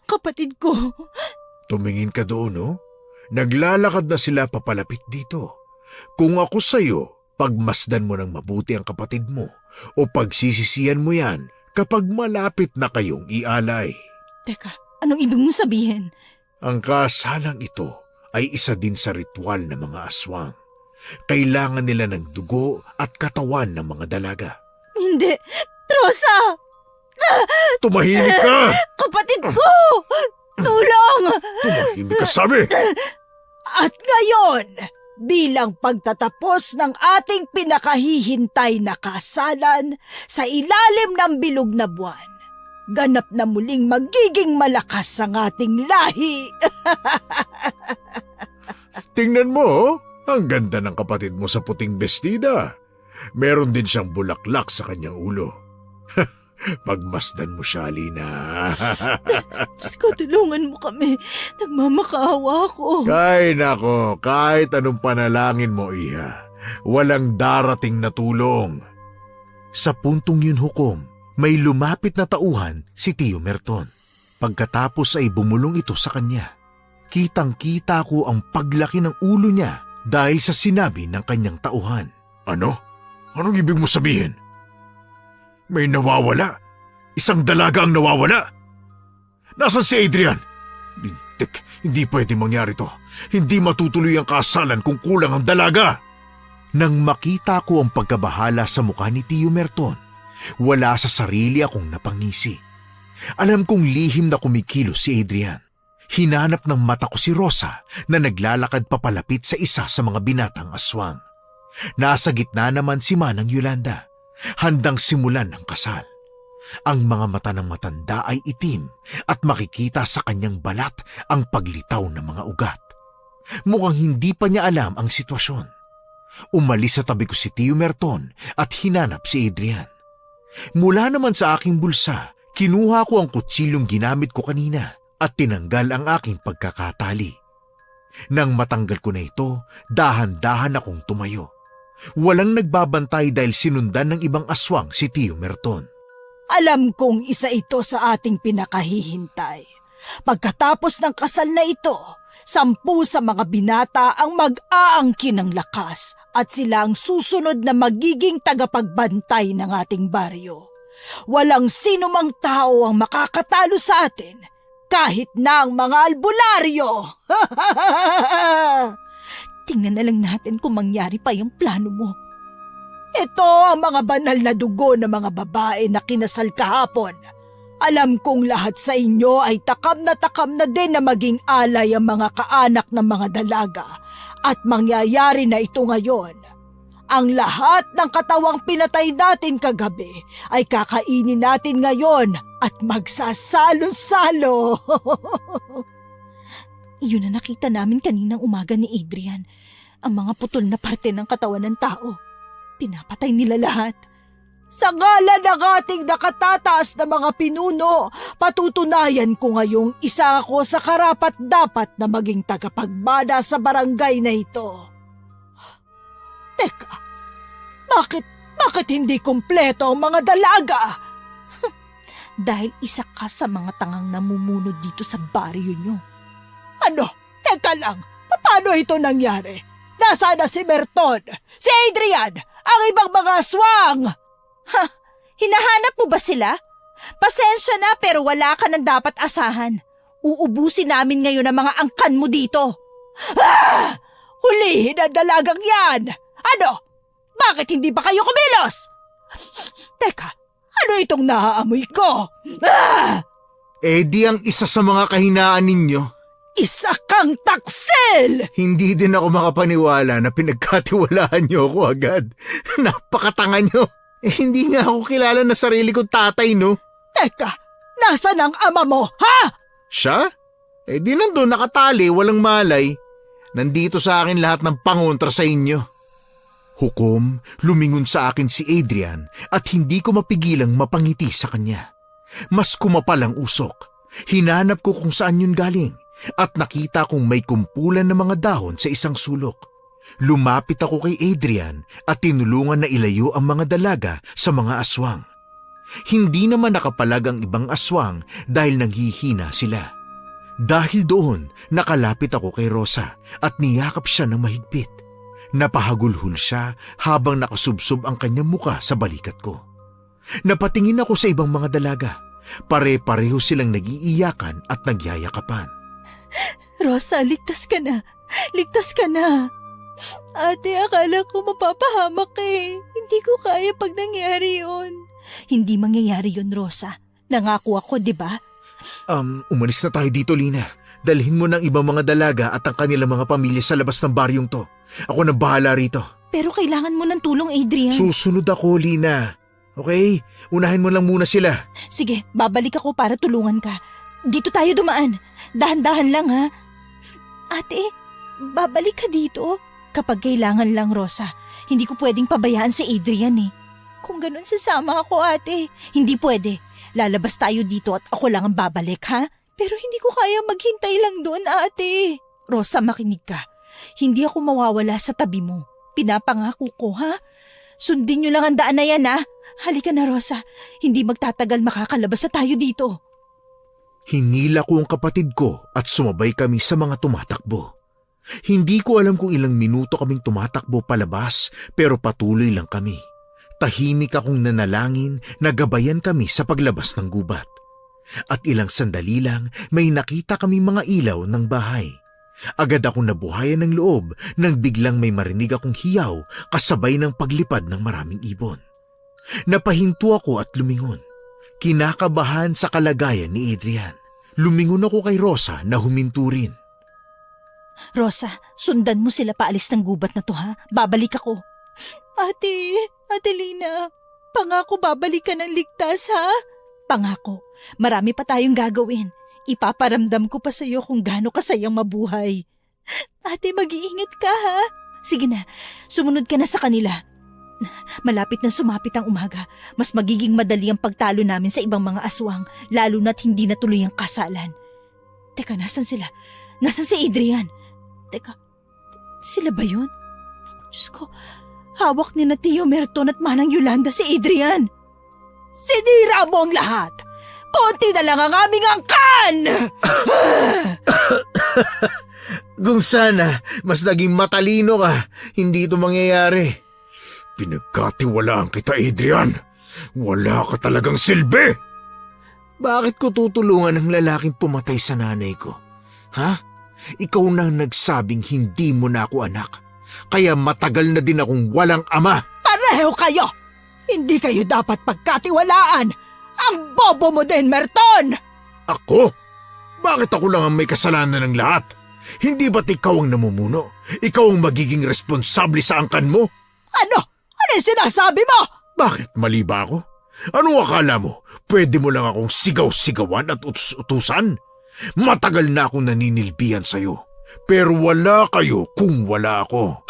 Speaker 2: Kapatid ko.
Speaker 5: Tumingin ka doon, oh. Naglalakad na sila papalapit dito. Kung ako sa'yo, pagmasdan mo ng mabuti ang kapatid mo o pagsisisihan mo yan kapag malapit na kayong ialay.
Speaker 2: Teka, anong ibig mong sabihin?
Speaker 5: Ang kasalang ito ay isa din sa ritual ng mga aswang. Kailangan nila ng dugo at katawan ng mga dalaga.
Speaker 2: Hindi! Rosa!
Speaker 5: Tumahimik ka!
Speaker 2: Kapatid ko! Tulong!
Speaker 5: Tumahimik ka, sabi!
Speaker 4: At ngayon, bilang pagtatapos ng ating pinakahihintay na kasalan sa ilalim ng bilog na buwan, ganap na muling magiging malakas ang ating lahi.
Speaker 5: Tingnan mo, ang ganda ng kapatid mo sa puting bestida. Meron din siyang bulaklak sa kanyang ulo. Pagmasdan mo siya, Alina.
Speaker 2: Diyos ko, tulungan mo kami. Nagmamakaawa ako.
Speaker 5: Nako, kahit anong panalangin mo, Iha, walang darating na tulong.
Speaker 1: Sa puntong yun, Hukom, may lumapit na tauhan si Tio Merton. Pagkatapos ay bumulong ito sa kanya. Kitang-kita ko ang paglaki ng ulo niya dahil sa sinabi ng kanyang tauhan.
Speaker 5: Ano? Anong ibig mo sabihin? May nawawala? Isang dalaga ang nawawala? Nasaan si Adrian? Hindi pwede mangyari to. Hindi matutuloy ang kasalan kung kulang ang dalaga.
Speaker 1: Nang makita ko ang pagkabahala sa mukha ni Tio Merton, wala sa sarili akong napangisi. Alam kong lihim na kumikilos si Adrian. Hinanap ng mata ko si Rosa na naglalakad papalapit sa isa sa mga binatang aswang. Nasa gitna naman si Manang Yolanda, handang simulan ng kasal. Ang mga mata ng matanda ay itim at makikita sa kanyang balat ang paglitaw ng mga ugat. Mukhang hindi pa niya alam ang sitwasyon. Umalis sa tabi ko si Tio Merton at hinanap si Adrian. Mula naman sa aking bulsa, kinuha ko ang kutsilyong ginamit ko kanina at tinanggal ang aking pagkakatali. Nang matanggal ko na ito, dahan-dahan akong tumayo. Walang nagbabantay dahil sinundan ng ibang aswang si Tio Merton.
Speaker 4: Alam kong isa ito sa ating pinakahihintay. Pagkatapos ng kasal na ito, 10 sa mga binata ang mag-aangkin ng lakas at sila ang susunod na magiging tagapagbantay ng ating baryo. Walang sino mang tao ang makakatalo sa atin, kahit na ang mga albularyo.
Speaker 2: Tingnan na lang natin kung mangyari pa yung plano mo.
Speaker 4: Ito ang mga banal na dugo ng mga babae na kinasal kahapon. Alam kong lahat sa inyo ay takam na din na maging alay ang mga kaanak ng mga dalaga at mangyayari na ito ngayon. Ang lahat ng katawang pinatay natin kagabi ay kakainin natin ngayon at magsasalo-salo.
Speaker 2: Iyon na nakita namin kaninang umaga ni Adrian. Ang mga putol na parte ng katawan ng tao. Pinapatay nila lahat.
Speaker 4: Sa ngalan ng ating nakatataas na mga pinuno, patutunayan ko ngayong isa ako sa karapat-dapat na maging tagapagbada sa barangay na ito. Teka, bakit hindi kumpleto ang mga dalaga?
Speaker 2: Dahil isa ka sa mga tangang namumuno dito sa baryo nyo.
Speaker 4: Ano? Teka lang, paano ito nangyari? Nasaan na si Merton? Si Adrian? Ang ibang mga aswang?
Speaker 2: Ha? Hinahanap mo ba sila? Pasensya na pero wala ka nang dapat asahan. Uubusin namin ngayon ang mga angkan mo dito.
Speaker 4: Ah! Hulihin ang dalagang yan! Ano? Bakit hindi ba kayo kumilos? Teka, ano itong naaamoy ko? Ah!
Speaker 1: Di ang isa sa mga kahinaan ninyo.
Speaker 4: Isa kang taksil!
Speaker 1: Hindi din ako makapaniwala na pinagkatiwalaan niyo ako agad. Napakatanga niyo. Hindi nga ako kilala na sarili kong tatay, no?
Speaker 4: Teka, nasaan ang ama mo, ha?
Speaker 1: Siya? Di nandun nakatali, walang malay. Nandito sa akin lahat ng pangontra sa inyo. Hukom, lumingon sa akin si Adrian at hindi ko mapigilang mapangiti sa kanya. Mas kumapal ang usok. Hinanap ko kung saan yun galing at nakita kong may kumpulan ng mga dahon sa isang sulok. Lumapit ako kay Adrian at tinulungan na ilayo ang mga dalaga sa mga aswang. Hindi naman nakapalag ang ibang aswang dahil nanghihina sila. Dahil doon, nakalapit ako kay Rosa at niyakap siya ng mahigpit. Napahagulhol siya habang nakasubsob ang kanyang muka sa balikat ko. Napatingin ako sa ibang mga dalaga. Pare-pareho silang nag-iiyakan at nagyayakapan.
Speaker 2: Rosa, ligtas ka na. Ligtas ka na. Ate, akala ko mapapahamak eh. Hindi ko kaya pag nangyari yun. Hindi mangyayari yun, Rosa. Nangako ako, di ba?
Speaker 1: Umalis na tayo dito, Lina. Dalhin mo ng ibang mga dalaga at ang kanilang mga pamilya sa labas ng baryong to. Ako na bahala rito.
Speaker 2: Pero kailangan mo ng tulong, Adrian.
Speaker 1: Susunod ako, Lina. Okay? Unahin mo lang muna sila.
Speaker 2: Sige, babalik ako para tulungan ka. Dito tayo dumaan. Dahan-dahan lang, ha? Ate, babalik ka dito? Kapag kailangan lang, Rosa. Hindi ko pwedeng pabayaan si Adrian eh. Kung ganun, sasama ako, ate. Hindi pwede. Lalabas tayo dito at ako lang ang babalik, ha? Pero hindi ko kaya maghintay lang doon, ate. Rosa, makinig ka. Hindi ako mawawala sa tabi mo. Pinapangako ko, ha? Sundin niyo lang ang daan na yan, ha? Halika na, Rosa. Hindi magtatagal makakalabas na tayo dito.
Speaker 1: Hinila ko ang kapatid ko at sumabay kami sa mga tumatakbo. Hindi ko alam kung ilang minuto kaming tumatakbo palabas pero patuloy lang kami. Tahimik akong nanalangin na gabayan kami sa paglabas ng gubat. At ilang sandali lang may nakita kami mga ilaw ng bahay. Agad akong nabuhayan ng loob nang biglang may marinig akong hiyaw kasabay ng paglipad ng maraming ibon. Napahinto ako at lumingon. Kinakabahan sa kalagayan ni Adrian. Lumingon ako kay Rosa na huminto rin.
Speaker 2: Rosa, sundan mo sila paalis ng gubat na to, ha? Babalik ako. Ate Lina, pangako babalik ka ng ligtas, ha? Pangako, marami pa tayong gagawin. Ipaparamdam ko pa sa'yo kung gaano kasayang mabuhay. Ate, mag-iingat ka, ha? Sige na, sumunod ka na sa kanila. Malapit na sumapit ang umaga. Mas magiging madali ang pagtalo namin sa ibang mga aswang, lalo na't hindi natuloy ang kasalan. Teka, nasan sila? Nasan si Adrian? Teka, sila ba yun? Diyos ko, hawak ni na Tio Merton at Manang Yolanda si Adrian.
Speaker 4: Sinira mo ang lahat! Konti na lang ang aming angkan!
Speaker 1: Kung sana, mas naging matalino ka, hindi ito mangyayari.
Speaker 5: Pinagkatiwalaan kita, Adrian. Wala ka talagang silbi.
Speaker 1: Bakit ko tutulungan ang lalaking pumatay sa nanay ko? Ha? Ikaw na ang nagsabing hindi mo na ako anak. Kaya matagal na din akong walang ama.
Speaker 4: Pareho kayo! Hindi kayo dapat pagkatiwalaan! Ang bobo mo din, Merton!
Speaker 5: Ako? Bakit ako lang ang may kasalanan ng lahat? Hindi ba't ikaw ang namumuno? Ikaw ang magiging responsable sa angkan mo?
Speaker 4: Ano? Ano yung sinasabi mo?
Speaker 5: Bakit mali ba ako? Ano akala mo? Pwede mo lang akong sigaw-sigawan at utus-utusan? Matagal na akong naninilbihan sa'yo. Pero wala kayo kung wala ako.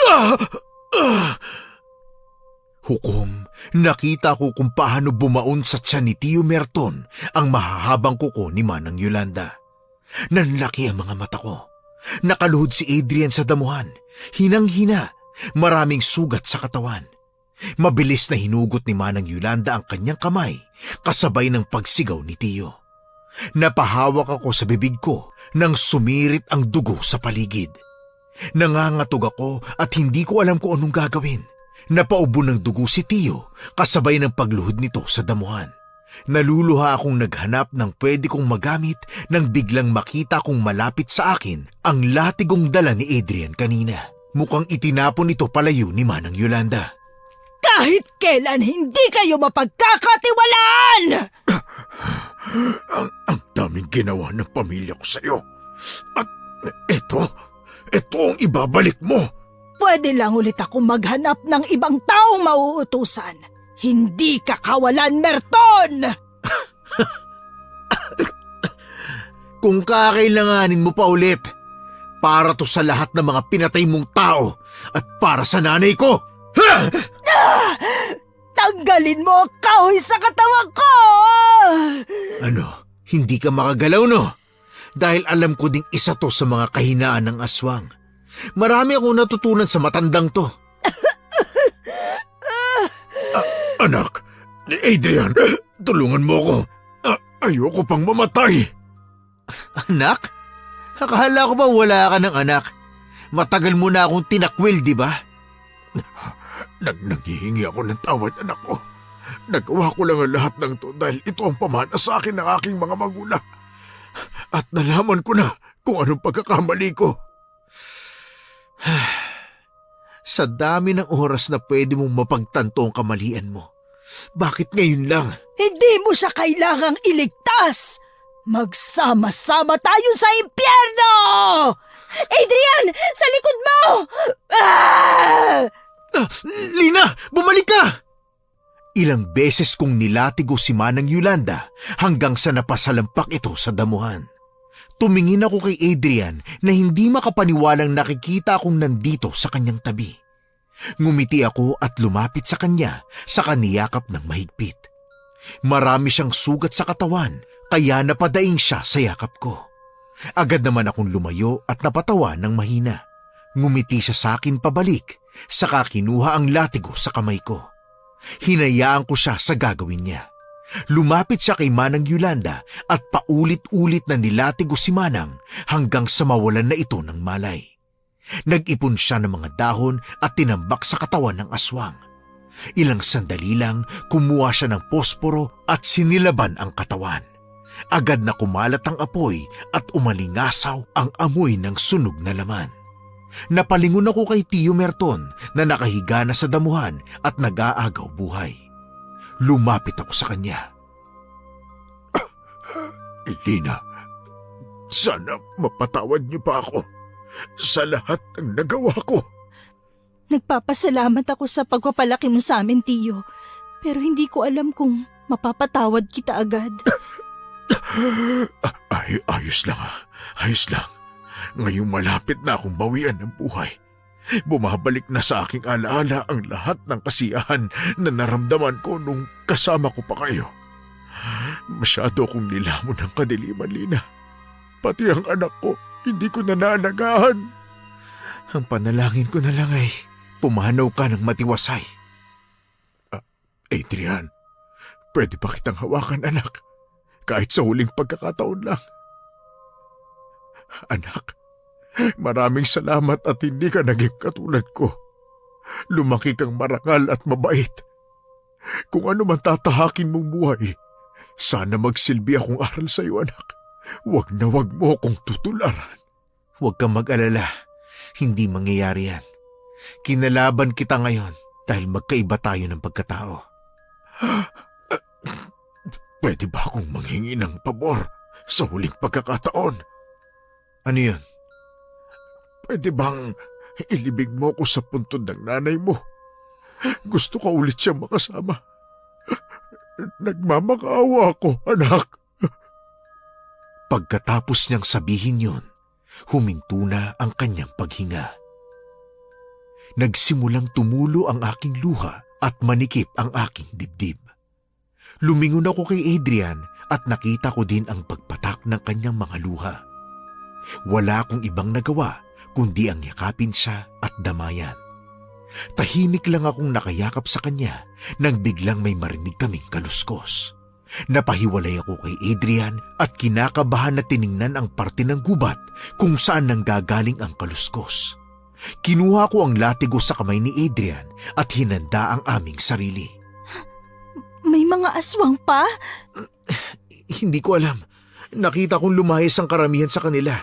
Speaker 1: Hukom, nakita ko kung paano bumaon sa tiyan ni Tio Merton ang mahahabang kuko ni Manang Yolanda. Nanlaki ang mga mata ko. Nakaluhod si Adrian sa damuhan. Hinang-hina, maraming sugat sa katawan. Mabilis na hinugot ni Manang Yolanda ang kanyang kamay kasabay ng pagsigaw ni Tio. Napahawak ako sa bibig ko nang sumirit ang dugo sa paligid. Nangangatog ako at hindi ko alam kung anong gagawin. Napaubo ng dugo si Tio kasabay ng pagluhod nito sa damuhan. Naluluha akong naghanap ng pwede kong magamit nang biglang makita kong malapit sa akin ang latigong dala ni Adrian kanina. Mukhang itinapon ito palayo ni Manang Yolanda.
Speaker 4: Kahit kailan hindi kayo mapagkakatiwalaan!
Speaker 5: Ang daming ginawa ng pamilya ko sa'yo. At ito ang ibabalik mo.
Speaker 4: Pwede lang ulit ako maghanap ng ibang taong mauutusan. Hindi ka kawalan, Merton!
Speaker 1: Kung kakailanganin mo pa ulit, para to sa lahat ng mga pinatay mong tao at para sa nanay ko. Ha!
Speaker 4: Tanggalin mo ang kahoy sa katawan ko!
Speaker 1: Ano, hindi ka makagalaw no? Dahil alam ko ding isa to sa mga kahinaan ng aswang. Marami akong natutunan sa matandang to.
Speaker 5: Anak, Adrian, tulungan mo ako. Ayoko pang mamatay.
Speaker 1: Anak, Akala ko ba wala ka ng anak? Matagal mo na akong tinakwil, di ba?
Speaker 5: Nanghihingi ako ng tawad, anak ko. Nagawa ko lang ang lahat ng to dahil ito ang pamana sa akin ng aking mga magulang. At nalaman ko na kung anong pagkakamali ko.
Speaker 1: Sa dami ng oras na pwede mong mapagtanto ang kamalian mo, bakit ngayon lang?
Speaker 4: Hindi mo siya kailangang iligtas! Magsama-sama tayo sa impyerno! Adrian! Sa likod mo! Ah!
Speaker 1: Lina! Bumalik ka! Ilang beses kong nilatigo si Manang Yolanda hanggang sa napasalampak ito sa damuhan. Tumingin ako kay Adrian na hindi makapaniwalang nakikita akong nandito sa kanyang tabi. Ngumiti ako at lumapit sa kanya sa kaniyakap ng mahigpit. Marami siyang sugat sa katawan kaya napadaing siya sa yakap ko. Agad naman akong lumayo at napatawa ng mahina. Ngumiti siya sa akin pabalik, saka kinuha ang latigo sa kamay ko. Hinayaan ko siya sa gagawin niya. Lumapit siya kay Manang Yolanda at paulit-ulit na nilatigo si Manang hanggang sa mawalan na ito ng malay. Nag-ipon siya ng mga dahon at tinambak sa katawan ng aswang. Ilang sandali lang, kumuha siya ng posporo at sinilaban ang katawan. Agad na kumalat ang apoy at umalingasaw ang amoy ng sunog na laman. Napalingon ako kay Tio Merton na nakahiga na sa damuhan at nag-aagaw buhay. Lumapit ako sa kanya.
Speaker 5: Lina, sana mapatawad niyo pa ako sa lahat ng nagawa ko.
Speaker 2: Nagpapasalamat ako sa pagpapalaki mo sa amin, Tiyo. Pero hindi ko alam kung mapapatawad kita agad.
Speaker 5: Ayos lang. Ayos lang. Ngayong malapit na akong bawian ng buhay. Bumabalik na sa aking alaala ang lahat ng kasiyahan na naramdaman ko nung kasama ko pa kayo. Masyado akong nilamon ng kadiliman, Lina. Pati ang anak ko, hindi ko na naalagaan.
Speaker 1: Ang panalangin ko na lang ay pumanaw ka ng matiwasay.
Speaker 5: Adrian, pwede ba kitang hawakan, anak? Kahit sa huling pagkakataon lang. Anak, maraming salamat at hindi ka naging katulad ko. Lumaki kang marangal at mabait. Kung ano man tatahakin mong buhay, sana magsilbi akong aral sa iyo, anak. Huwag na huwag mo akong tutularan.
Speaker 1: Huwag kang mag-alala. Hindi mangyayari yan. Kinalaban kita ngayon dahil magkaiba tayo ng pagkatao.
Speaker 5: Pwede ba akong manghingi ng pabor sa huling pagkakataon?
Speaker 1: Ano yun?
Speaker 5: Pwede bang ilibig mo ko sa puntod ng nanay mo? Gusto ko ulit siyang makasama. Nagmamakaawa ako, anak.
Speaker 1: Pagkatapos niyang sabihin yun, huminto na ang kanyang paghinga. Nagsimulang tumulo ang aking luha at manikip ang aking dibdib. Lumingon ako kay Adrian at nakita ko din ang pagpatak ng kanyang mga luha. Wala akong ibang nagawa kundi ang yakapin siya at damayan. Tahimik lang akong nakayakap sa kanya nang biglang may marinig kaming kaluskos. Napahiwalay ako kay Adrian at kinakabahan na tiningnan ang parte ng gubat kung saan nanggagaling ang kaluskos. Kinuha ko ang latigo sa kamay ni Adrian at hinanda ang aming sarili.
Speaker 2: May mga aswang pa?
Speaker 1: Hindi ko alam. Nakita kong lumayas ang karamihan sa kanila.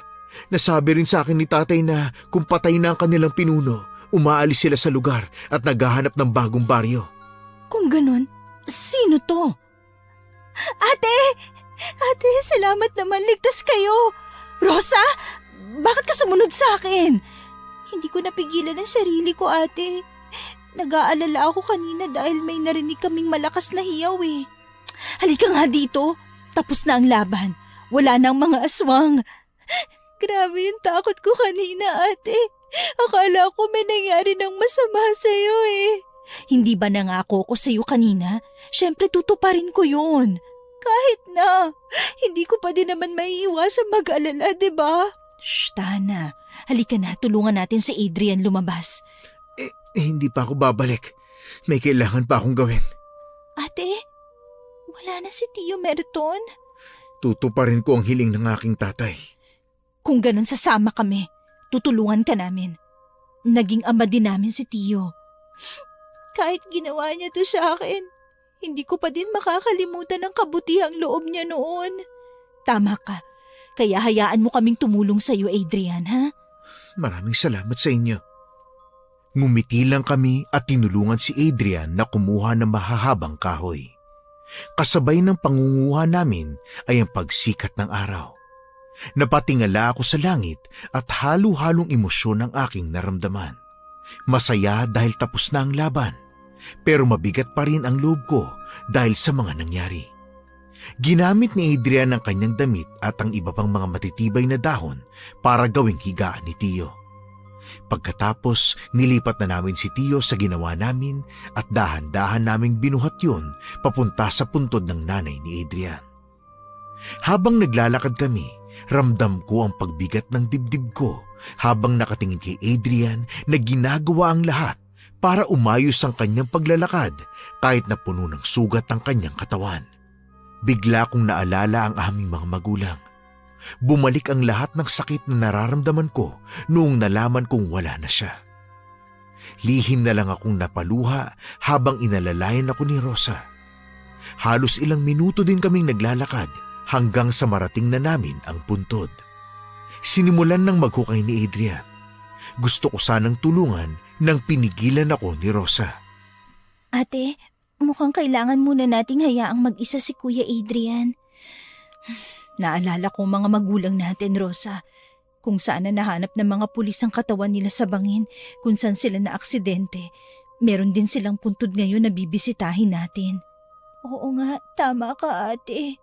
Speaker 1: Nasabi rin sa akin ni tatay na kung patay na ang kanilang pinuno, umaalis sila sa lugar at naghahanap ng bagong baryo.
Speaker 2: Kung ganun, sino to? Ate! Ate, salamat naman. Ligtas kayo. Rosa, bakit ka sumunod sa akin? Hindi ko napigilan ang sarili ko, ate. Nag-aalala ako kanina dahil may narinig kaming malakas na hiyaw eh. Halika nga dito. Tapos na ang laban. Wala na ang mga aswang. Grabe yung takot ko kanina, ate. Akala ko may nangyari ng masama sa'yo eh. Hindi ba nangako ko sa'yo kanina? Siyempre tutuparin ko yun. Kahit na, hindi ko pa din naman maiiwasan mag-alala, diba? Shh, Tana. Halika na, tulungan natin si Adrian lumabas.
Speaker 1: Hindi pa ako babalik. May kailangan pa akong gawin.
Speaker 2: Ate, wala na si Tio Merton.
Speaker 1: Tutuparin ko ang hiling ng aking tatay.
Speaker 2: Kung ganun, sasama kami. Tutulungan ka namin. Naging ama din namin si Tio. Kahit ginawa niya to sa akin, hindi ko pa din makakalimutan ang kabutihang loob niya noon. Tama ka. Kaya hayaan mo kaming tumulong sa iyo, Adrian, ha?
Speaker 1: Maraming salamat sa inyo. Ngumiti lang kami at tinulungan si Adrian na kumuha ng mahahabang kahoy. Kasabay ng pangunguha namin ay ang pagsikat ng araw. Napatingala ako sa langit at halo-halong emosyon ang aking naramdaman. Masaya dahil tapos na ang laban, pero mabigat pa rin ang loob ko dahil sa mga nangyari. Ginamit ni Adrian ang kanyang damit at ang iba pang mga matitibay na dahon para gawing higaan ni Tio. Pagkatapos, nilipat na namin si Tio sa ginawa namin at dahan-dahan naming binuhat yun papunta sa puntod ng nanay ni Adrian. Habang naglalakad kami, ramdam ko ang pagbigat ng dibdib ko habang nakatingin kay Adrian na ginagawa ang lahat para umayos ang kanyang paglalakad kahit na puno ng sugat ang kanyang katawan. Bigla kong naalala ang aming mga magulang. Bumalik ang lahat ng sakit na nararamdaman ko noong nalaman kong wala na siya. Lihim na lang akong napaluha habang inalalayan ako ni Rosa. Halos ilang minuto din kaming naglalakad hanggang sa marating na namin ang puntod. Sinimulan ng maghukay ni Adrian. Gusto ko sanang tulungan nang pinigilan ako ni Rosa.
Speaker 2: Ate, mukhang kailangan muna nating hayaang mag-isa si Kuya Adrian. Naalala ko mga magulang natin, Rosa. Kung saan na nahanap ng mga pulis ang katawan nila sa bangin, kung saan sila na aksidente. Meron din silang puntod ngayon na bibisitahin natin. Oo nga, tama ka ate.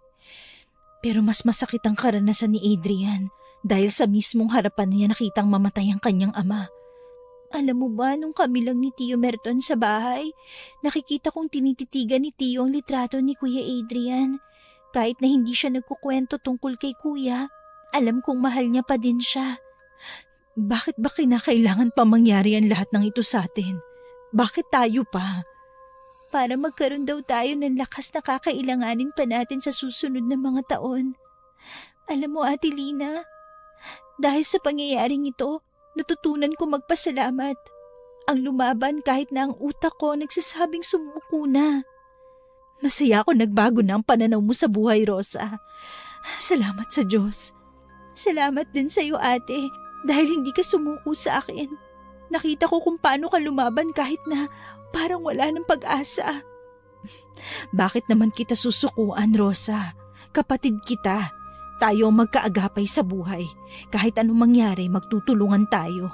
Speaker 2: Pero mas masakit ang karanasan ni Adrian dahil sa mismong harapan niya nakitang mamatay ang kanyang ama. Alam mo ba, nung kami lang ni Tio Merton sa bahay, nakikita kong tinititigan ni Tio ang litrato ni Kuya Adrian. Kahit na hindi siya nagkukwento tungkol kay Kuya, alam kong mahal niya pa din siya. Bakit ba kinakailangan pa mangyari ang lahat ng ito sa atin? Bakit tayo pa? Para magkaroon daw tayo ng lakas na kakailanganin pa natin sa susunod na mga taon. Alam mo, Ate Lina, dahil sa pangyayaring ito, natutunan ko magpasalamat. Ang lumaban kahit na ang utak ko nagsasabing sumuko na. Masaya ako nagbago na ang pananaw mo sa buhay, Rosa. Salamat sa Diyos. Salamat din sa iyo, ate, dahil hindi ka sumuko sa akin. Nakita ko kung paano ka lumaban kahit na parang wala ng pag-asa. Bakit naman kita susukuan, Rosa? Kapatid kita. Tayo ang magkaagapay sa buhay. Kahit anong mangyari, magtutulungan tayo.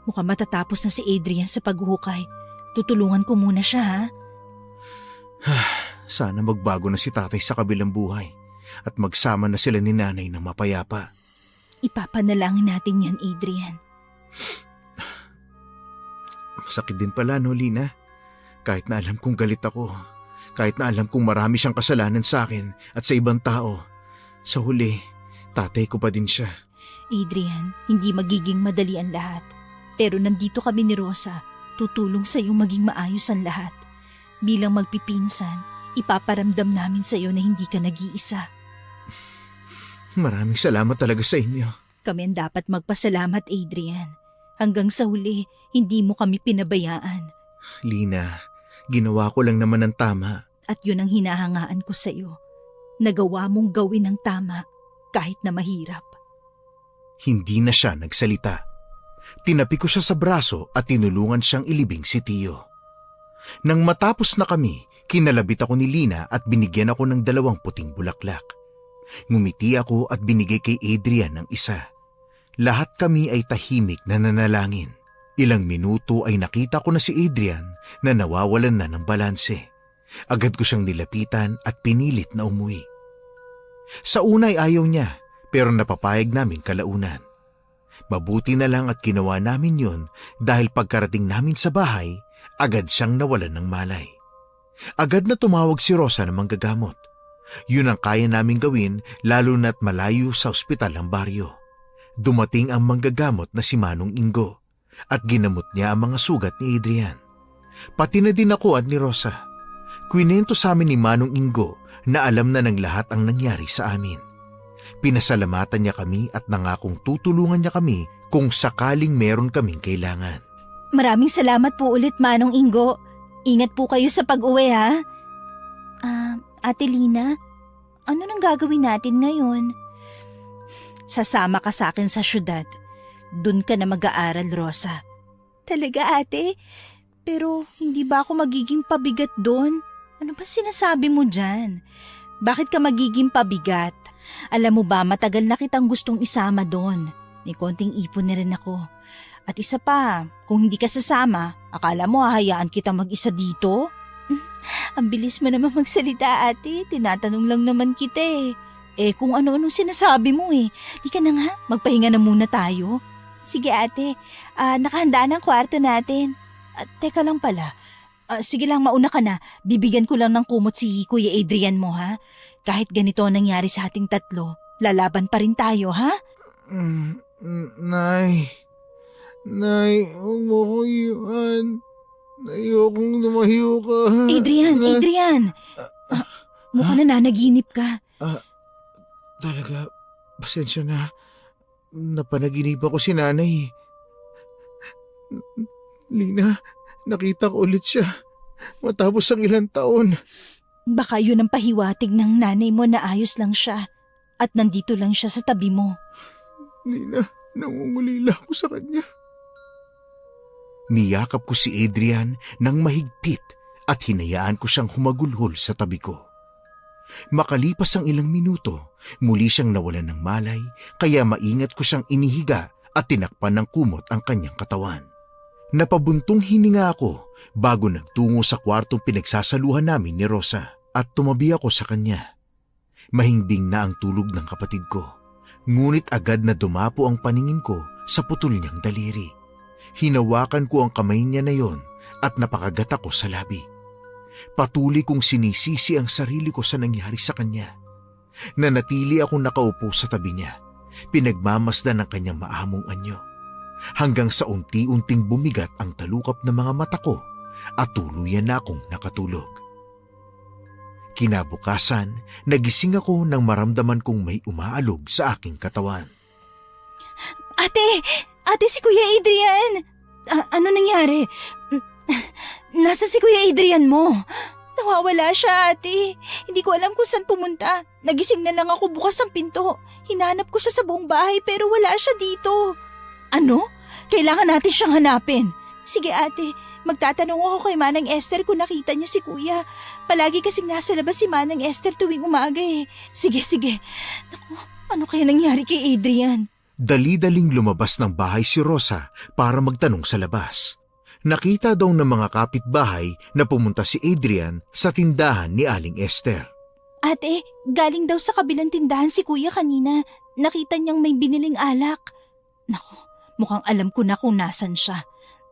Speaker 2: Mukhang matatapos na si Adrian sa paghuhukay. Tutulungan ko muna siya, ha?
Speaker 1: Sana magbago na si tatay sa kabilang buhay at magsama na sila ni nanay na mapayapa.
Speaker 2: Ipapanalangin natin yan, Adrian.
Speaker 1: Sakit din pala, no, Lina? Kahit na alam kong galit ako, kahit na alam kong marami siyang kasalanan sa akin at sa ibang tao, sa huli, tatay ko pa din siya.
Speaker 2: Adrian, hindi magiging madali ang lahat. Pero nandito kami ni Rosa, tutulong sa iyong maging maayos ang lahat. Bilang magpipinsan, ipaparamdam namin sa iyo na hindi ka nag-iisa.
Speaker 1: Maraming salamat talaga sa inyo.
Speaker 2: Kami ang dapat magpasalamat, Adrian. Hanggang sa huli, hindi mo kami pinabayaan.
Speaker 1: Lina, ginawa ko lang naman ang tama.
Speaker 2: At yun ang hinahangaan ko sa iyo. Nagawa mong gawin ang tama kahit na mahirap.
Speaker 1: Hindi na siya nagsalita. Tinapi ko siya sa braso at tinulungan siyang ilibing si Tio. Nang matapos na kami, kinalabit ako ni Lina at binigyan ako ng 2 puting bulaklak. Ngumiti ako at binigay kay Adrian ng isa. Lahat kami ay tahimik na nanalangin. Ilang minuto ay nakita ko na si Adrian na nawawalan na ng balanse. Agad ko siyang nilapitan at pinilit na umuwi. Sa una ay ayaw niya, pero napapayag namin kalaunan. Mabuti na lang at ginawa namin yun dahil pagkarating namin sa bahay, agad siyang nawalan ng malay. Agad na tumawag si Rosa ng manggagamot. Yun ang kaya naming gawin lalo na't malayo sa ospital ang baryo. Dumating ang manggagamot na si Manong Ingo at ginamot niya ang mga sugat ni Adrian. Pati na din ako at ni Rosa. Kwinento sa amin ni Manong Ingo na alam na ng lahat ang nangyari sa amin. Pinasalamatan niya kami at nangakong tutulungan niya kami kung sakaling meron kaming kailangan.
Speaker 2: Maraming salamat po ulit, Manong Ingo. Ingat po kayo sa pag-uwi, ha? Ate Lina, ano nang gagawin natin ngayon? Sasama ka sa akin sa syudad. Doon ka na mag-aaral, Rosa. Talaga, ate? Pero hindi ba ako magiging pabigat doon? Ano ba sinasabi mo dyan? Bakit ka magiging pabigat? Alam mo ba, matagal na kitang gustong isama doon. May konting ipon na rin ako. At isa pa, kung hindi ka sasama, akala mo hahayaan kita mag-isa dito? Ang bilis mo naman magsalita, ate. Tinatanong lang naman kita eh. Kung ano-anong sinasabi mo eh. Di ka na nga, magpahinga na muna tayo. Sige ate, nakahanda na ang kwarto natin. Teka lang pala, sige lang mauna ka na. Bibigyan ko lang ng kumot si Kuya Adrian mo ha. Kahit ganito ang nangyari sa ating tatlo, lalaban pa rin tayo ha?
Speaker 5: Nay, huwag mo ko iwan. Ayokong lumayo ka.
Speaker 2: Adrian! Mukhang nananaginip ka.
Speaker 5: Talaga, pasensya na. Napanaginipan ko si nanay. Lina, nakita ko ulit siya. Matapos ang ilang taon.
Speaker 2: Baka yun ang pahiwatig ng nanay mo na ayos lang siya at nandito lang siya sa tabi mo.
Speaker 5: Lina, nangungulila ako sa kanya.
Speaker 1: Niyakap ko si Adrian ng mahigpit at hinayaan ko siyang humagulhol sa tabi ko. Makalipas ang ilang minuto, muli siyang nawalan ng malay kaya maingat ko siyang inihiga at tinakpan ng kumot ang kanyang katawan. Napabuntong hininga ako bago nagtungo sa kwartong pinagsasaluhan namin ni Rosa at tumabi ako sa kanya. Mahimbing na ang tulog ng kapatid ko, ngunit agad na dumapo ang paningin ko sa putol niyang daliri. Hinawakan ko ang kamay niya na yon at napakagat ako sa labi. Patuloy kong sinisisi ang sarili ko sa nangyari sa kanya. Nanatili akong nakaupo sa tabi niya, pinagmamasdan ng kanyang maamong anyo. Hanggang sa unti-unting bumigat ang talukap ng mga mata ko at tuluyan na akong nakatulog. Kinabukasan, nagising ako nang maramdaman kong may umaalog sa aking katawan.
Speaker 2: Ate si Kuya Adrian! Ano nangyari? Nasa si Kuya Adrian mo? Nawawala siya, ate. Hindi ko alam kung saan pumunta. Nagising na lang ako bukas ang pinto. Hinanap ko siya sa buong bahay pero wala siya dito. Ano? Kailangan natin siyang hanapin. Sige ate, magtatanong ako kay Manang Esther kung nakita niya si Kuya. Palagi kasing nasa labas si Manang Esther tuwing umaga eh. Sige. Naku, ano kaya nangyari kay Adrian?
Speaker 1: Dali-daling lumabas ng bahay si Rosa para magtanong sa labas. Nakita daw ng mga kapitbahay na pumunta si Adrian sa tindahan ni Aling Esther.
Speaker 2: Ate, galing daw sa kabilang tindahan si Kuya kanina. Nakita niyang may biniling alak. Naku, mukhang alam ko na kung nasan siya.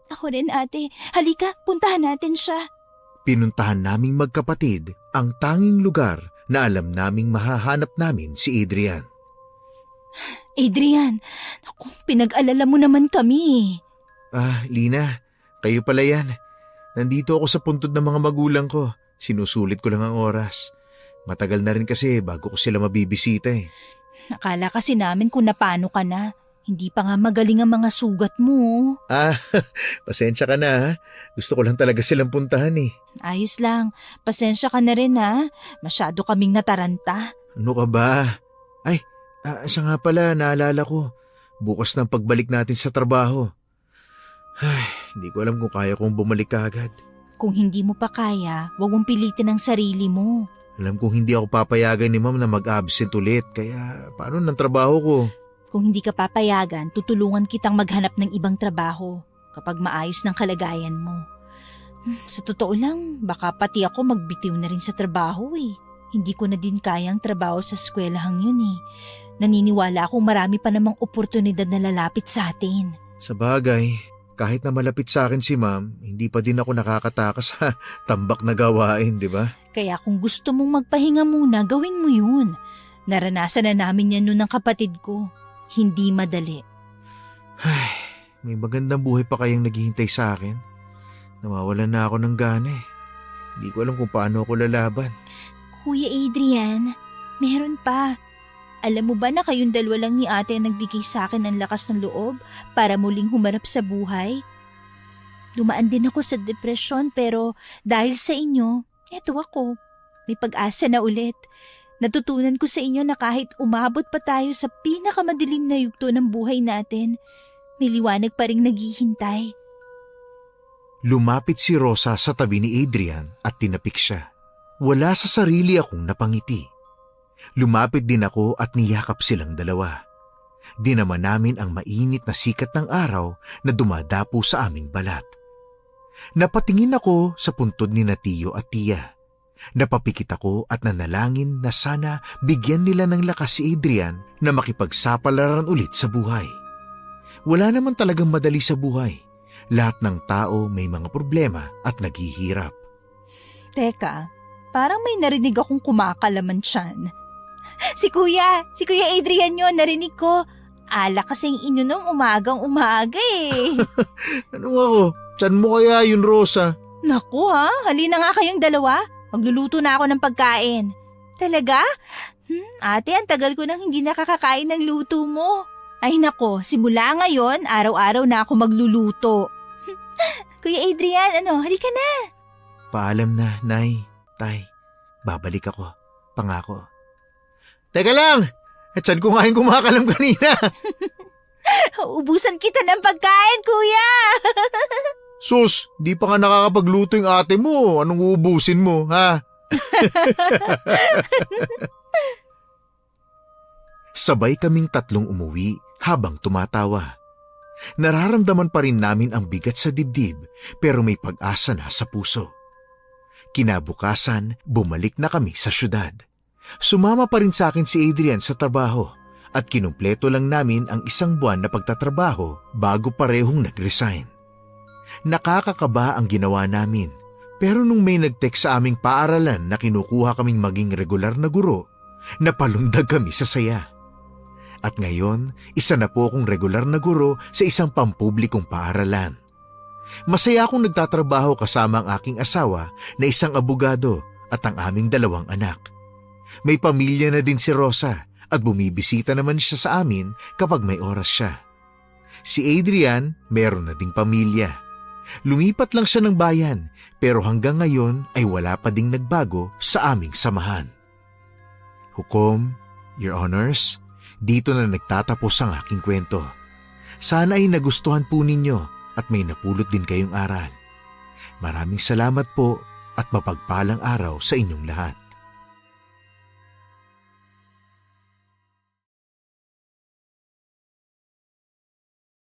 Speaker 2: Ako rin ate, halika, puntahan natin siya.
Speaker 1: Pinuntahan naming magkapatid ang tanging lugar na alam naming mahahanap namin si Adrian.
Speaker 2: Adrian, naku, pinag-alala mo naman kami.
Speaker 1: Lina, kayo pala yan. Nandito ako sa puntod ng mga magulang ko. Sinusulit ko lang ang oras. Matagal na rin kasi bago ko sila mabibisita eh.
Speaker 2: Nakala kasi namin kung napano ka na. Hindi pa nga magaling ang mga sugat mo.
Speaker 1: Pasensya ka na ha. Gusto ko lang talaga silang puntahan eh.
Speaker 2: Ayos lang, pasensya ka na rin ha. Masyado kaming nataranta.
Speaker 1: Ano ka ba? Siya nga pala, naalala ko. Bukas ng pagbalik natin sa trabaho. Hindi ko alam kung kaya kong bumalik agad.
Speaker 2: Kung hindi mo pa kaya, huwag mong pilitin ang sarili mo.
Speaker 1: Alam kong hindi ako papayagan ni Ma'am na mag-absent ulit. Kaya paano ng trabaho ko?
Speaker 2: Kung hindi ka papayagan, tutulungan kitang maghanap ng ibang trabaho kapag maayos ng kalagayan mo. Sa totoo lang, baka pati ako magbitiw na rin sa trabaho eh. Hindi ko na din kayang trabaho sa eskwelahang yun eh. Naniniwala akong marami pa namang oportunidad na lalapit sa atin.
Speaker 1: Sa bagay, kahit na malapit sa akin si Ma'am, hindi pa din ako nakakatakas sa tambak na gawain, di ba?
Speaker 2: Kaya kung gusto mong magpahinga muna, gawin mo yun. Naranasan na namin yan noon ng kapatid ko. Hindi madali.
Speaker 1: May magandang buhay pa kayang naghihintay sa akin. Nawawalan na ako ng gana eh. Hindi ko alam kung paano ako lalaban.
Speaker 2: Kuya Adrian, meron pa. Alam mo ba na kayong dalawa lang ni ate ang nagbigay sa akin ng lakas ng loob para muling humarap sa buhay? Dumaan din ako sa depresyon pero dahil sa inyo, eto ako. May pag-asa na ulit. Natutunan ko sa inyo na kahit umabot pa tayo sa pinakamadilim na yugto ng buhay natin, may liwanag pa rin naghihintay.
Speaker 1: Lumapit si Rosa sa tabi ni Adrian at tinapik siya. Wala sa sarili akong napangiti. Lumapit din ako at niyakap silang dalawa. Dinama namin ang mainit na sikat ng araw na dumadapo sa aming balat. Napatingin ako sa puntod ni Tiyo at Tia. Napapikit ako at nanalangin na sana bigyan nila ng lakas si Adrian na makipagsapalaran ulit sa buhay. Wala naman talagang madali sa buhay. Lahat ng tao may mga problema at naghihirap.
Speaker 2: Teka, parang may narinig akong kumakalaman tiyan. Si Kuya Adrian yun, narinig ko. Alak kasing ininom umagang-umaga eh.
Speaker 1: Ano ako? Tiyan mo kaya yun, Rosa?
Speaker 2: Naku ha, halina nga kayong dalawa. Magluluto na ako ng pagkain. Talaga? Ate, ang tagal ko nang hindi nakakakain ng luto mo. Ay nako, simula ngayon, araw-araw na ako magluluto. Kuya Adrian, halika na.
Speaker 1: Paalam na, Nay, Tay. Babalik ako. Pangako. Teka lang! Tiyan ko nga yung kumakalam kanina.
Speaker 2: Ubusan kita ng pagkain, kuya.
Speaker 1: Sus, di pa nga nakakapagluto yung ate mo. Anong uubusin mo, ha? Sabay kaming tatlong umuwi habang tumatawa. Nararamdaman pa rin namin ang bigat sa dibdib pero may pag-asa na sa puso. Kinabukasan, bumalik na kami sa syudad. Sumama pa rin sa akin si Adrian sa trabaho at kinumpleto lang namin ang 1 buwan na pagtatrabaho bago parehong nag-resign. Nakakakaba ang ginawa namin pero nung may nag-text sa aming paaralan na kinukuha kaming maging regular na guro, napalundag kami sa saya. At ngayon, isa na po akong regular na guro sa isang pampublikong paaralan. Masaya akong nagtatrabaho kasama ang aking asawa na isang abogado at ang aming 2 anak. May pamilya na din si Rosa at bumibisita naman siya sa amin kapag may oras siya. Si Adrian, meron na ding pamilya. Lumipat lang siya ng bayan pero hanggang ngayon ay wala pa ding nagbago sa aming samahan. Hukom, Your Honors, dito na nagtatapos ang aking kwento. Sana ay nagustuhan po ninyo at may napulot din kayong aral. Maraming salamat po at mapagpalang araw sa inyong lahat.